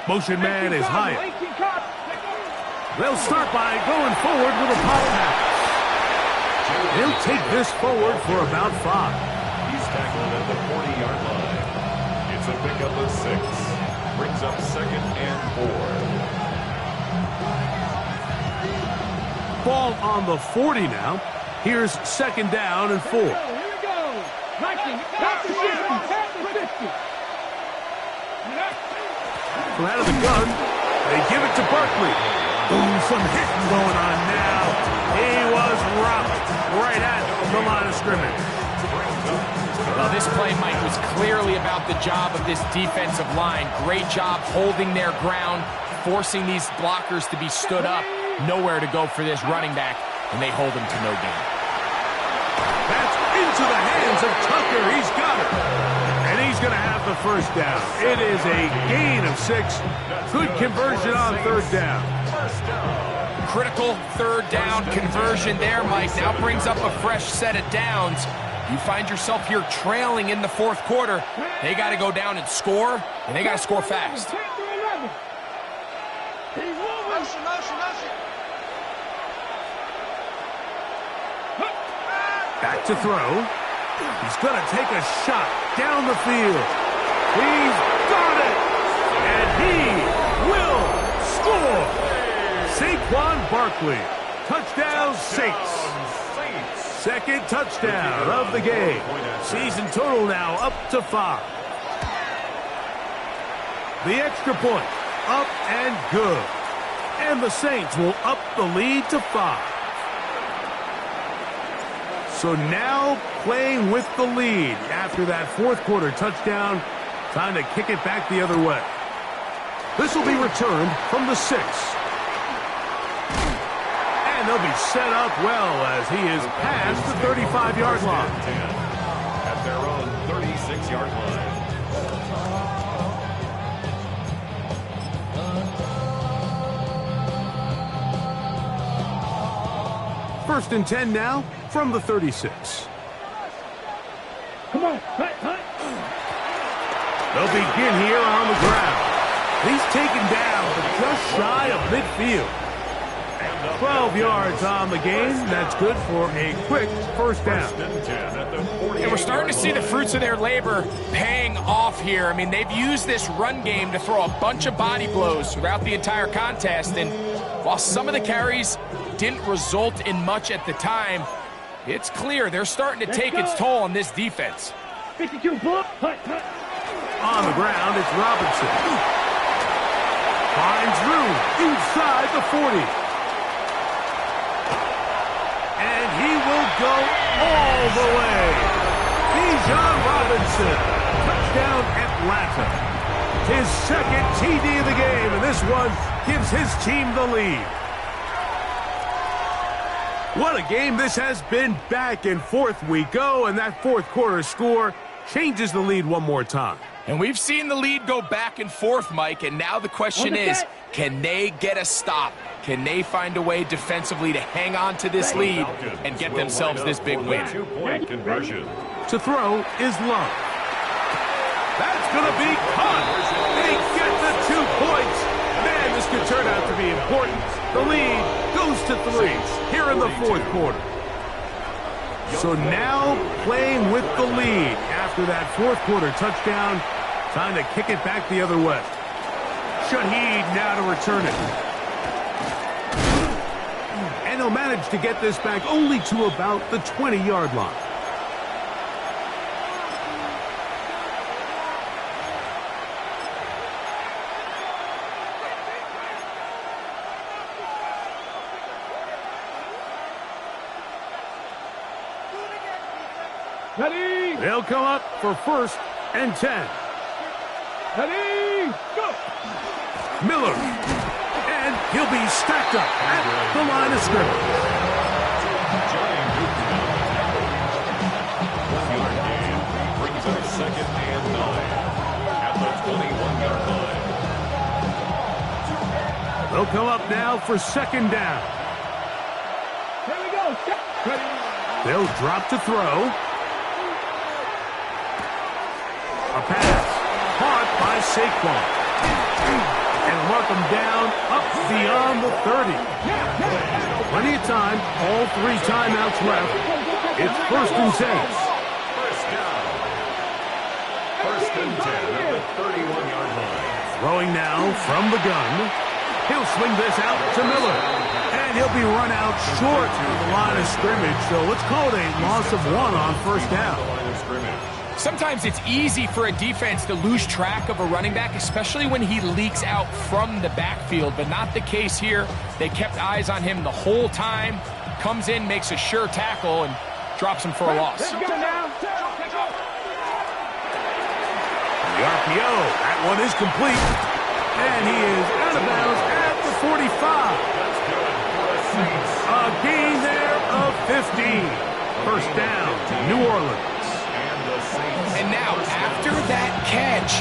Motion man is high. They'll start by going forward with a pop pass. He'll take this forward for about 5. He's tackled at the 40-yard line. It's a pickup of 6. Brings up 2nd and 4. Ball on the 40 now. Here's 2nd down and 4. Here we go. Viking, past the 50, past the 50. From out of the gun, they give it to Barkley. Ooh, some hitting going on now. He was rocked right at the line of scrimmage. Well, this play, Mike, was clearly about the job of this defensive line. Great job holding their ground, forcing these blockers to be stood up. Nowhere to go for this running back, and they hold him to no gain. That's into the hands of Tucker. He's got it. And he's going to have the first down. It is a gain of 6. Good conversion on 3rd down. Critical 3rd down conversion there, Mike. Now brings up a fresh set of downs. You find yourself here trailing in the 4th quarter. They got to go down and score, and they got to score fast. Back to throw. He's going to take a shot down the field. He's got it. And he will score. Saquon Barkley. Touchdown Saints. 2nd touchdown of the game. Season total now up to 5. The extra point. Up and good. And the Saints will up the lead to 5. So now playing with the lead after that 4th quarter touchdown. Time to kick it back the other way. This will be returned from the 6. And they'll be set up well as he is past the 35-yard line. At their own 36-yard line. 1st and 10 now from the 36. Come on, hunt. They'll begin here on the ground. He's taken down but just shy of midfield. 12 yards on the game. That's good for a quick first down. And we're starting to see the fruits of their labor paying off here. I mean, they've used this run game to throw a bunch of body blows throughout the entire contest. And while some of the carries didn't result in much at the time, it's clear they're starting to take its toll on this defense. 52 book. Hunt. On the ground, it's Robinson. Finds room inside the 40. And he will go all the way. Bijan Robinson. Touchdown Atlanta. His 2nd TD of the game, and this one gives his team the lead. What a game this has been. Back and forth we go, and that 4th quarter score changes the lead one more time. And we've seen the lead go back and forth, Mike, and now the question is, can they get a stop? Can they find a way defensively to hang on to this lead and get themselves this big win? 2-point conversion. To throw is Love. That's going to be caught. They get the 2 points. Man, this could turn out to be important. The lead goes to 3 here in the 4th quarter. So now playing with the lead after that 4th quarter touchdown. Time to kick it back the other way. Shaheed now to return it. And he'll manage to get this back only to about the 20-yard line. Ready? They'll come up for 1st and 10. Ready? Go! Miller. And he'll be stacked up at the line of scrimmage. Brings up 2nd and 9 at the 21-yard line. They'll come up now for 2nd down. Here we go. Ready? They'll drop to throw. A pass. Caught by Saquon. And mark them down up beyond the 30. Plenty of time. All 3 timeouts left. It's 1st and 10. First down. 1st and 10 at the 31-yard line. Throwing now from the gun. He'll swing this out to Miller. And he'll be run out short of the line of scrimmage. So let's call it a loss of 1 on 1st down. Line of scrimmage. Sometimes it's easy for a defense to lose track of a running back, especially when he leaks out from the backfield, but not the case here. They kept eyes on him the whole time. Comes in, makes a sure tackle, and drops him for a loss. Let's go now. The RPO. That one is complete. And he is out of bounds at the 45. A gain there of 15. 1st down to New Orleans. And now, after that catch,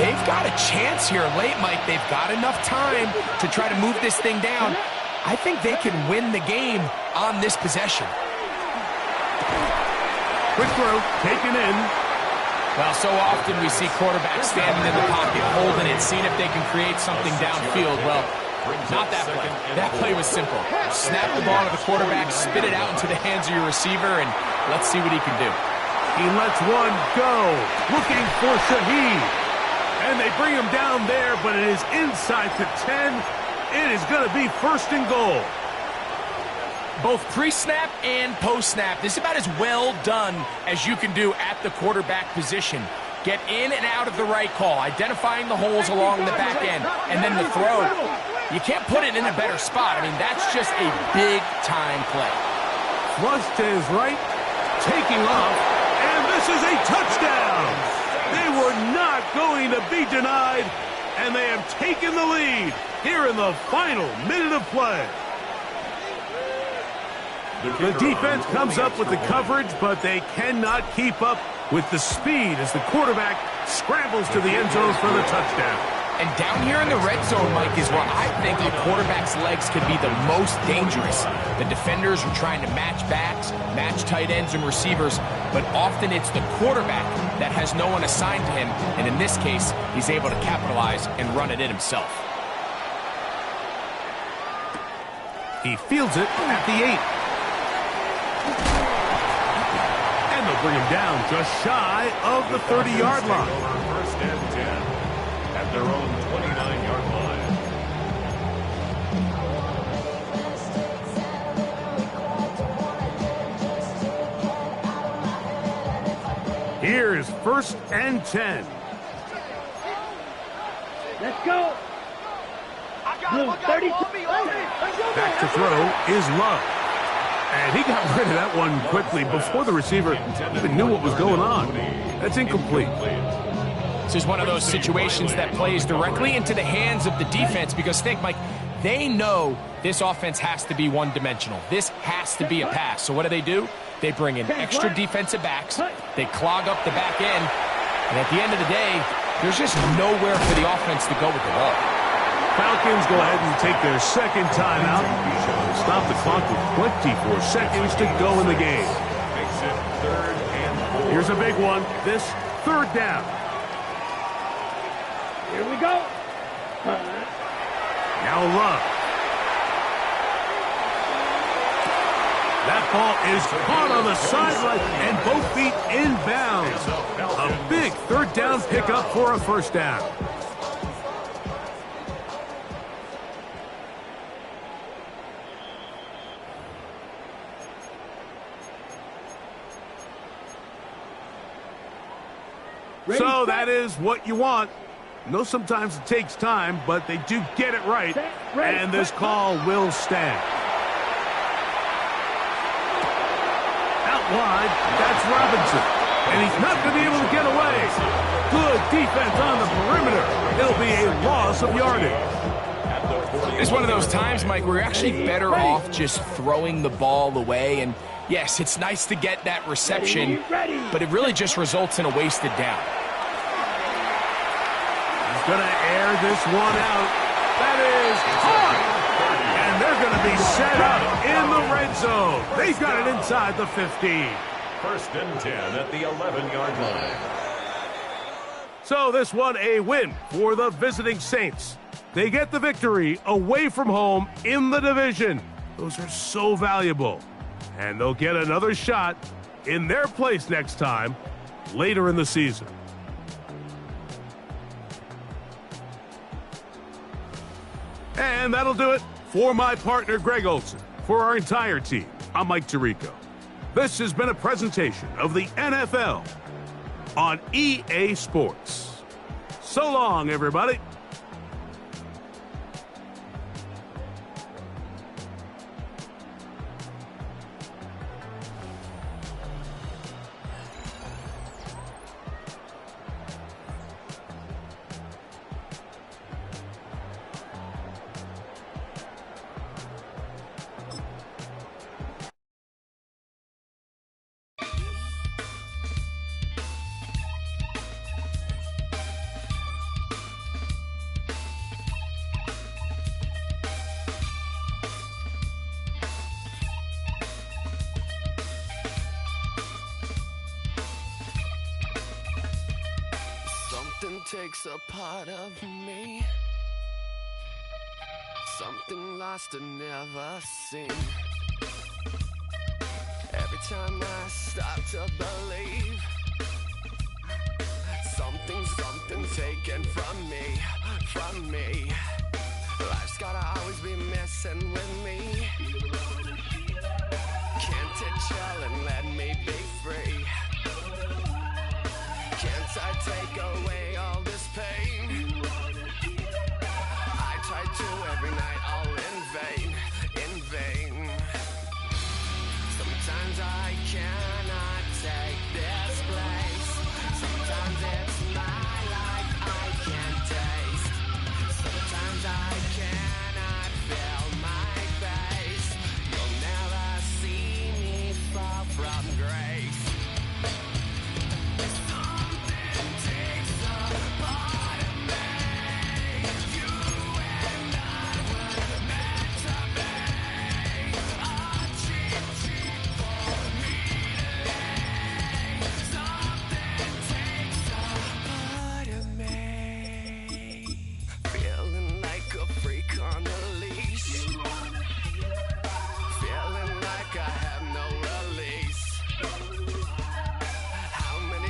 they've got a chance here late, Mike. They've got enough time to try to move this thing down. I think they can win the game on this possession. Quick throw, taken in. Well, so often we see quarterbacks standing in the pocket, holding it, seeing if they can create something downfield. Well, not that play. That play was simple. Snap the ball to the quarterback, spit it out into the hands of your receiver, and let's see what he can do. He lets one go, looking for Shaheed. And they bring him down there, but it is inside the 10. It is going to be 1st and goal. Both pre-snap and post-snap, this is about as well done as you can do at the quarterback position. Get in and out of the right call, identifying the holes along the back end, and then the throw. You can't put it in a better spot. I mean, that's just a big-time play. Flush to his right, taking off. This is a touchdown. They were not going to be denied, and they have taken the lead here in the final minute of play. The defense comes up with the coverage, but they cannot keep up with the speed as the quarterback scrambles to the end zone for the touchdown. And down here in the red zone, Mike, is where I think a quarterback's legs could be the most dangerous. The defenders are trying to match backs, match tight ends and receivers, but often it's the quarterback that has no one assigned to him, and in this case, he's able to capitalize and run it in himself. He fields it at the 8. And they'll bring him down just shy of the 30-yard line. 1st and 10. At their own 29-yard line. Here is 1st and 10. Let's go. Blue, 30. Back to throw is Love. And he got rid of that one quickly before the receiver even knew what was going on. That's incomplete. This is one of those situations that plays directly into the hands of the defense because, think, Mike, they know this offense has to be one-dimensional. This has to be a pass. So what do? They bring in extra defensive backs. They clog up the back end. And at the end of the day, there's just nowhere for the offense to go with the ball. Falcons go ahead and take their 2nd timeout. Stop the clock with 24 seconds to go in the game. Makes it 3rd and 4. Here's a big one. This 3rd down. Here we go. Now Love. That ball is caught on the sideline and both feet inbounds. A big 3rd down pickup for a 1st down. So that is what you want. No, sometimes it takes time, but they do get it right. And this call will stand. Out wide. That's Robinson. And he's not going to be able to get away. Good defense on the perimeter. It'll be a loss of yardage. It's one of those times, Mike, where you're actually better off just throwing the ball away. And yes, it's nice to get that reception, but it really just results in a wasted down. He's going to air this one out. That is hard. And they're going to be set up in the red zone. They've got it inside the 15. First and 10 at the 11-yard line. So this one a win for the visiting Saints. They get the victory away from home in the division. Those are so valuable. And they'll get another shot in their place next time later in the season. And that'll do it for my partner, Greg Olson. For our entire team, I'm Mike Tirico. This has been a presentation of the NFL on EA Sports. So long, everybody. Something takes a part of me, something lost and never seen. Every time I start to believe, something taken from me. Life's gotta always be messing with me. Can't it chill and let me be free? Can't I take away all this pain? I try to every night, all in vain. Sometimes I cannot take this place. Sometimes it's my life I can't taste. Sometimes I cannot feel my face. You'll never see me fall from grace.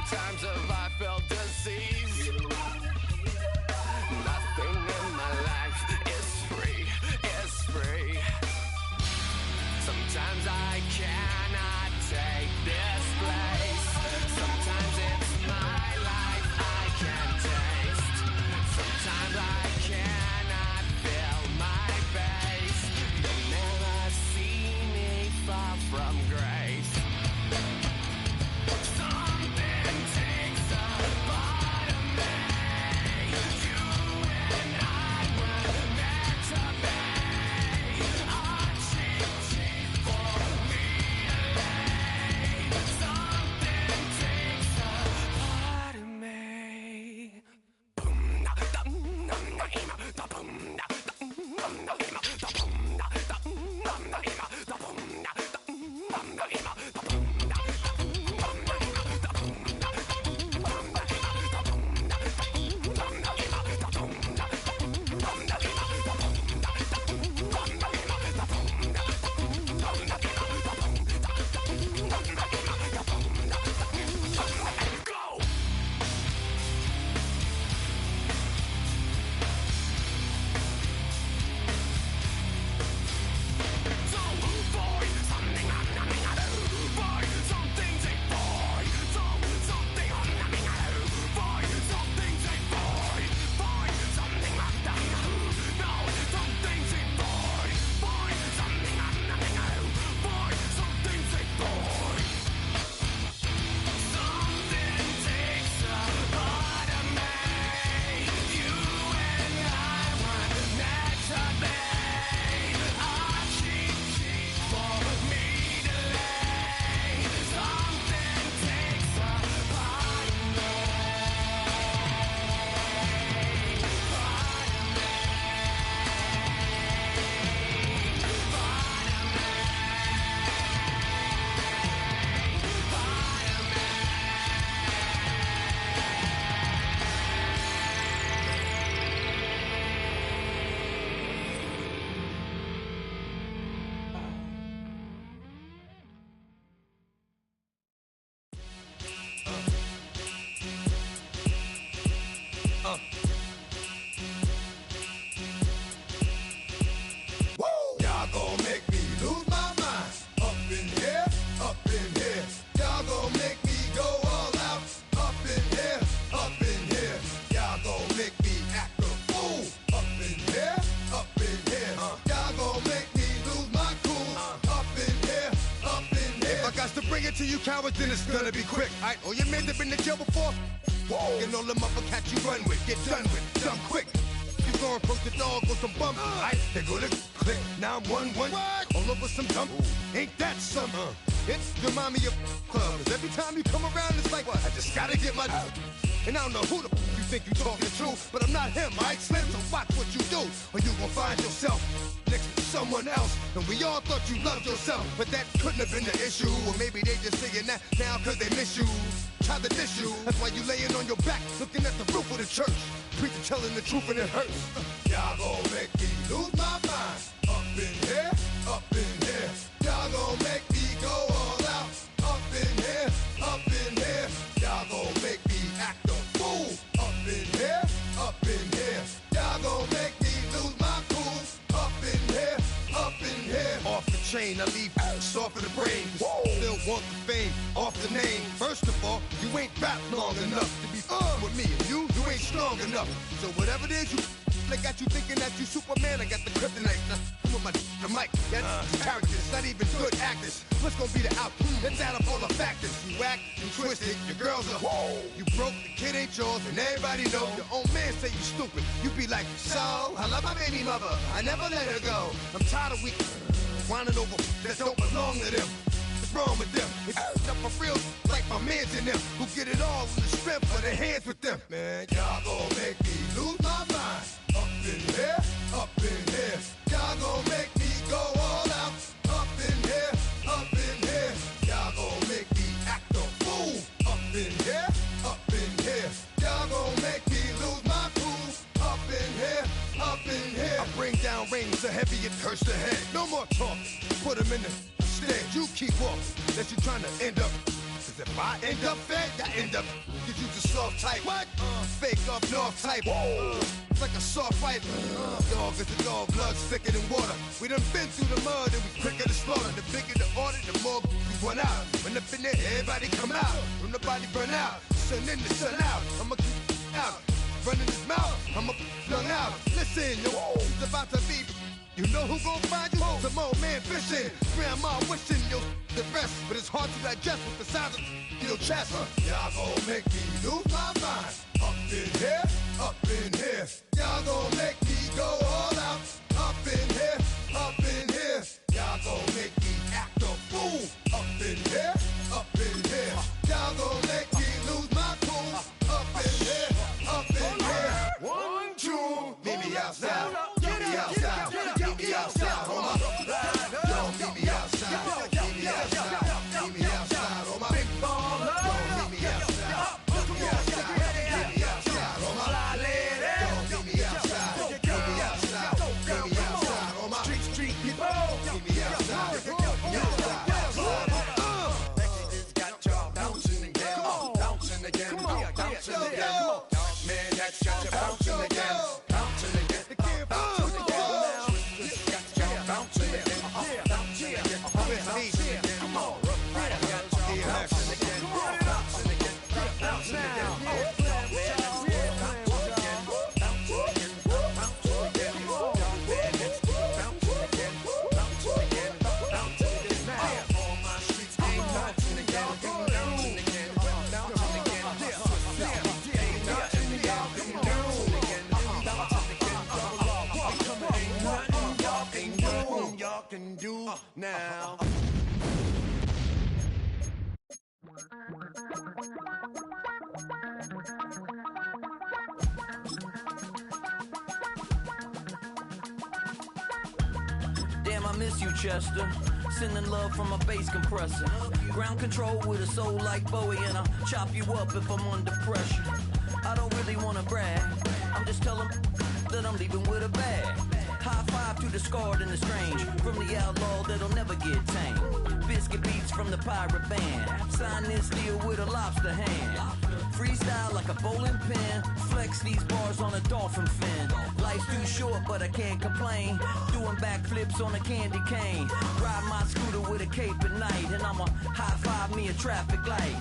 Times have I felt disease? Nothing in my life is free. Sometimes I cannot take this place. Sometimes it's my life I can't taste. Sometimes I cannot feel my face. You'll never see me fall from grace. to you cowards, then it's gonna be quick. Alright, all your men have been to jail before? Whoa. And all them other cats you run with, get done with, done quick. You gon' approach the dog with some bump. Alright, they go to click. Now I'm 1-1. All over some dump. Ain't that some? It's the mommy of club. 'Cause every time you come around, it's like, I just gotta get my. And I don't know who the you think you talking to, but I'm not him, alright, Slim? So watch what you do, or you gon' find yourself next to someone else. And we all thought you loved yourself, but that couldn't have been the issue. Or maybe they just saying that now 'cause they miss you. Try to diss you, that's why you laying on your back, looking at the roof of the church. Preacher telling the truth and it hurts. Y'all gon' make me lose my mind. Up in here, up in here. Y'all gon' make me go all out. Up in here, up in here. Y'all gon' make me act a fool. Up in here, up in here. Y'all gon' make me lose my cool. Up in here, up in here. Off the chain, I leave soft in the brain. Still want the fame, off the name. First of all, you ain't rap long enough to be with me. And you ain't strong enough. So whatever it is they got you thinking that you Superman. I got the kryptonite. Come with the mic. That's characters, not even good actors. What's gonna be the outcome? Let's add up all the factors. You act, you twisted, your girls are you broke, the kid ain't yours, and everybody know. Your own man say you stupid. You be like, so, I love my baby mother. I never let her go. I'm tired of weak whining over that don't belong to them. What's wrong with them? It's up for real, like my mans in them, who get it all in the strength of their hands with them. Man, y'all gon' make me lose my mind. Up in here, up in here. Y'all gon' make me go all out. Up in here, up in here. Y'all gon' make me act a fool. Up in here, up in here. Y'all gon' make me lose my cool. Up in here, up in here. I bring down rain so heavy it hurts the head. No more talk, put them in the stand. You keep walking, that you trying to end up. Cause if I end up fed, I end up. Cause you just soft type. What? Fake up north type. It's like a soft fight. Dog is a dog, blood's thicker than water. We done been through the mud and we quicker to slaughter. The bigger the order, the more we run out. When up in there, everybody come out. When nobody burn out, sun in the sun out. I'ma keep out. Running his mouth, I'ma flung out. Listen, yo, it's about to be. You know who gon' find you? Some old man fishing. Grandma wishing you the best, but it's hard to digest with the sound of your chest. Y'all gon' make me lose my mind. Up in here, up in here. Y'all gon' make me go all out. Up in here, up in here. Y'all gon' make me act a fool. Up in here, up in here. Y'all gon' make me lose my cool. Up in here, up in here. 1, 2, meet me outside. Meet me outside. Meet me outside, on my don't meet me outside. Meet me outside. Meet me outside, on my big baller. Don't meet me outside. Meet me outside. Meet me outside, on my fly lady. Don't meet me outside. Meet me outside. Meet me outside, on my street people. Meet me outside. Meet me outside. It's got y'all bouncing again, bouncing again, bouncing again. Man, that's got you bouncing again, bouncing again, bouncing again. Bouncing again, bouncing again, bouncing again. Come on, right, I got y'all bouncing again, bouncing again, bouncing again. Can do now. Damn, I miss you, Chester. Sending love from a bass compressor. Ground control with a soul like Bowie, and I'll chop you up if I'm under pressure. I don't really wanna brag. I'm just telling that I'm leaving with a bag. High five to the scarred and the strange, from the outlaw that'll never get tamed. Biscuit beats from the pirate band. Sign this deal with a lobster hand. Freestyle like a bowling pin. Flex these bars on a dolphin fin. Life's too short, but I can't complain. Doing backflips on a candy cane. Ride my scooter with a cape at night, and I'ma high five me a traffic light.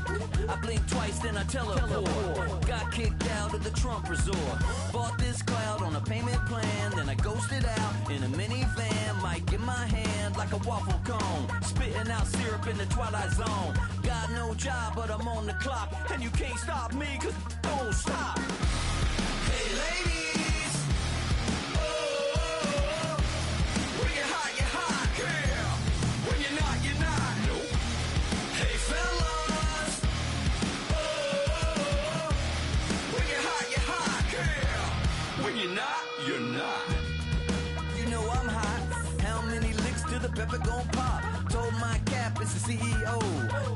I blink twice, then I teleport. Got kicked out of the Trump resort. Bought this cloud on a payment plan, then I ghosted out in a minivan. Mic in my hand like a waffle cone. Spitting out syrup in the twilight zone. Got got no job, but I'm on the clock. And you can't stop me, cause don't stop. Hey ladies, oh, when you're hot, girl. When you're not, you're not. Nope. Hey fellas, oh, when you're hot, girl. When you're not, you're not. You know I'm hot. How many licks till the pepper gon' pop? Told my cap it's the CEO.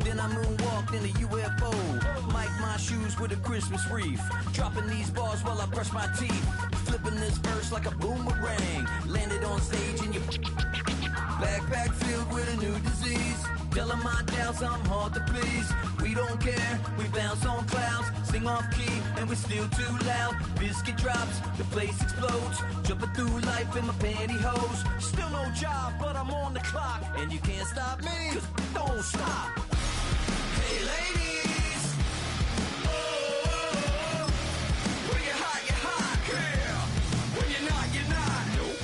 Then I moonwalked in a UFO. Mic my shoes with a Christmas wreath. Dropping these bars while I brush my teeth. Flipping this verse like a boomerang. Landed on stage in your backpack filled with a new disease. Telling my doubts I'm hard to please. We don't care, we bounce on clouds. Sing off key and we're still too loud. Biscuit drops, the place explodes. Jumping through life in my pantyhose. Still no job, but I'm on the clock. And you can't stop me, cause don't stop. Hey ladies, oh, when you're hot, girl. When you're not, you're not. Nope.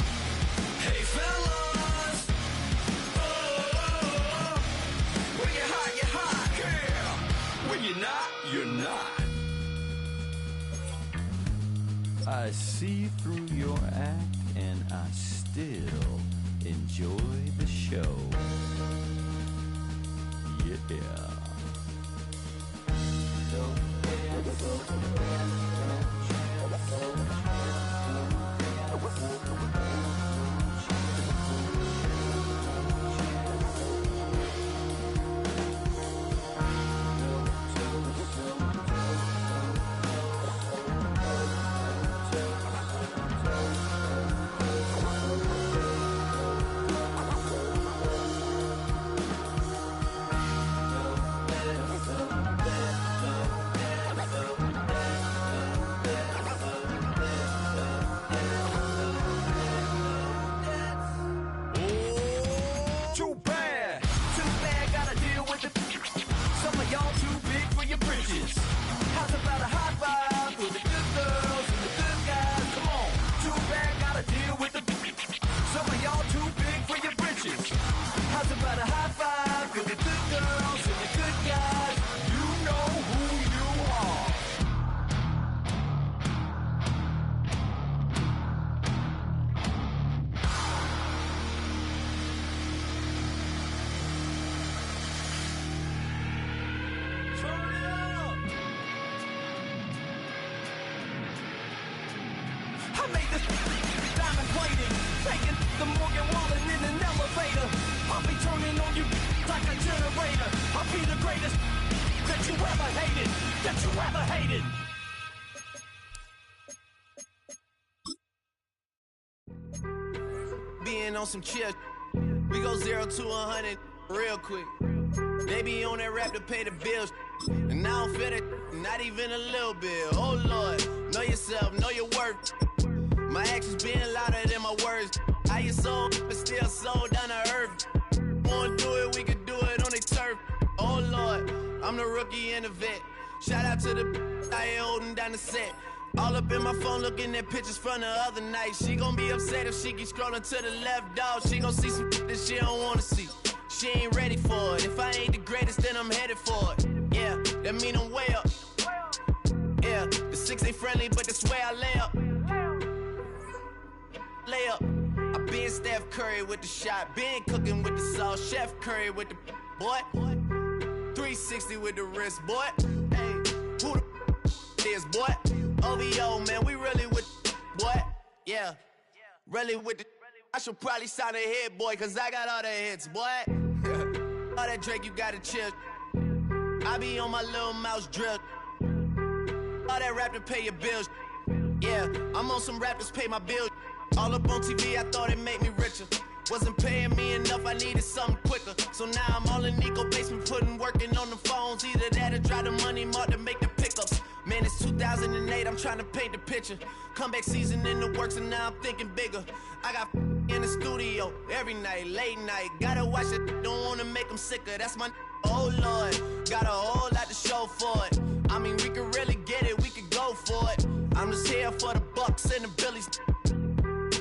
Hey fellas, oh, when you're hot, girl. When you're not, you're not. I see through your act and I still enjoy the show. Yeah. On some chill, we go 0 to 100 real quick. They be on that rap to pay the bills, and I don't feel it, not even a little bit. Oh Lord, know yourself, know your worth. My actions being louder than my words. How you sold, but still sold down to earth. Wanna do it, we could do it on the turf. Oh Lord, I'm the rookie and the vet. Shout out to the I ain't holding down the set. All up in my phone looking at pictures from the other night. She gon' be upset if she keep scrolling to the left, dog. She gon' see some that she don't wanna see. She ain't ready for it. If I ain't the greatest, then I'm headed for it. Yeah, that mean I'm way up. Yeah, the 6 ain't friendly, but that's where I lay up. Lay up. I been Steph Curry with the shot. Been cooking with the sauce. Chef Curry with the boy. 360 with the wrist, boy. Hey, who the is, boy? OVO, man, we really with boy. Yeah, really with the. I should probably sign a hit, boy, cause I got all the hits, boy. All that Drake, you gotta chill. I be on my little mouse drill. All that rap to pay your bills. Yeah, I'm on some rappers pay my bills. All up on TV, I thought it made me richer. Wasn't paying me enough, I needed something quicker. So now I'm all in Nico basement, working on the phones. Either that or try the money mark to make the pickups. Man, it's 2008, I'm trying to paint the picture. Comeback season in the works and now I'm thinking bigger. I got in the studio every night, late night. Gotta watch it, don't wanna make them sicker. That's my oh Lord, got a whole lot to show for it. I mean, we could really get it, we could go for it. I'm just here for the Bucks and the Billies.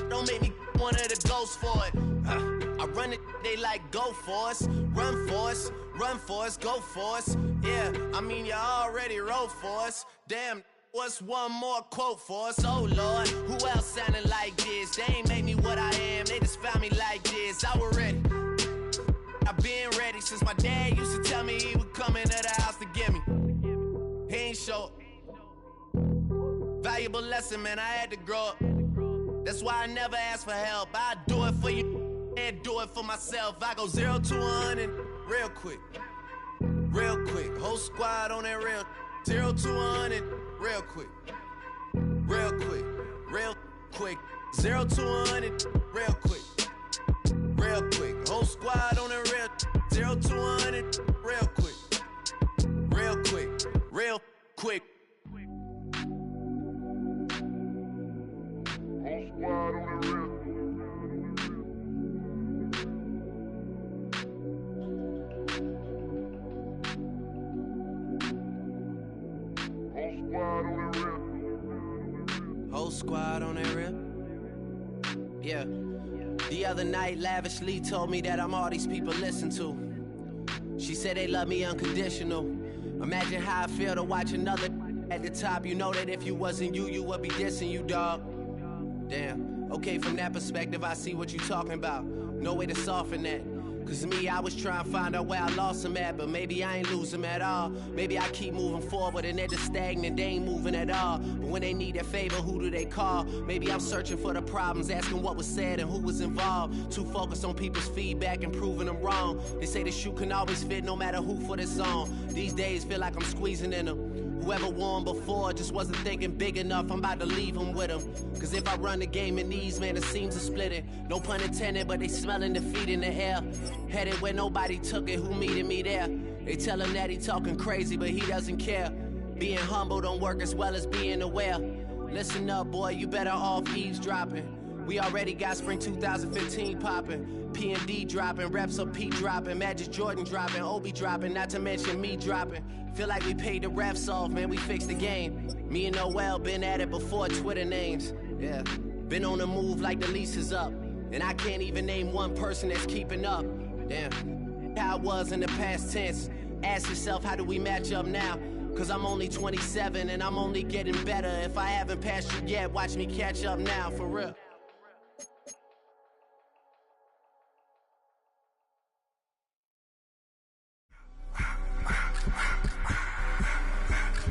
Don't make me one of the ghosts for it. I run run it, they like go for us, run for us, run for us, go for us. Yeah, I mean you already wrote for us. Damn, what's one more quote for us? Oh Lord, who else sounding like this? They ain't made me what I am, they just found me like this. I was ready. I've been ready since my dad used to tell me he would come into the house to get me. He ain't show up. Valuable lesson, man, I had to grow up. That's why I never ask for help. I do it for you and do it for myself. I go 0 to 100 real quick. Real quick. Whole squad on that real. 0 to 100 real quick. Real quick. Real quick. 0 to 100 real quick. Real quick. Whole squad on that real. 0 to 100 real quick. Real quick. Real quick. Whole squad on the real. Whole squad on that real. Yeah. The other night, lavishly told me that I'm all these people listen to. She said they love me unconditional. Imagine how I feel to watch another at the top. You know that if you wasn't you, you would be dissing you, dog. Damn. Okay, from that perspective, I see what you talking about. No way to soften that. Cause me, I was trying to find out where I lost him at, but maybe I ain't lose him at all. Maybe I keep moving forward and they're just stagnant, they ain't moving at all. But when they need a favor, who do they call? Maybe I'm searching for the problems, asking what was said and who was involved. Too focused on people's feedback and proving them wrong. They say the shoe can always fit no matter who for the song. These days feel like I'm squeezing in them. Whoever won before just wasn't thinking big enough, I'm about to leave him with him. Cause if I run the game in these, man, the seams are splitting. No pun intended, but they smelling defeat in the air. Headed where nobody took it, who meeted me there? They tell him that he talking crazy, but he doesn't care. Being humble don't work as well as being aware. Listen up, boy, you better off eavesdropping. We already got spring 2015 popping. P&D dropping, reps of P dropping, Magic Jordan dropping, Obi dropping, not to mention me dropping. Feel like we paid the refs off, man, we fixed the game. Me and Noel been at it before Twitter names. Yeah, been on the move like the lease is up. And I can't even name one person that's keeping up. Damn, how it was in the past tense. Ask yourself, how do we match up now? Cause I'm only 27 and I'm only getting better. If I haven't passed you yet, watch me catch up now, for real.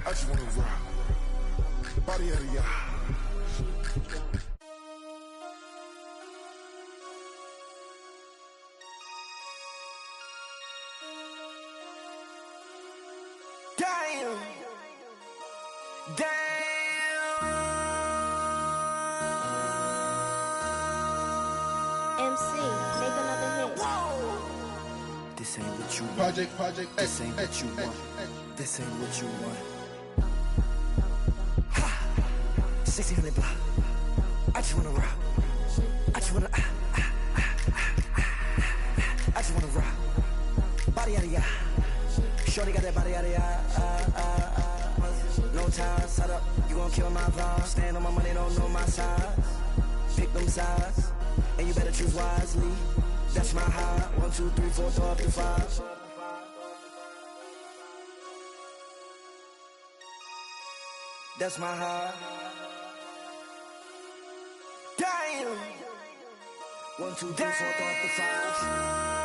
I just wanna rock, body out of y'all. Damn. MC, make another hit. This ain't what you want. Project This ain't what you want. This ain't what you want. Ha! 1600 block. I just wanna rock. I just wanna I just wanna rock. Body out of ya. Shorty got that body out of ya. No time, set up. You gon' kill my vibe. Stand on my money, don't know my size. Pick them sides, and you better choose wisely. That's my high. 1, 2, 3, 4, throw up to 5. That's my high. Damn. 1, 2, 3, 4, throw up to 5.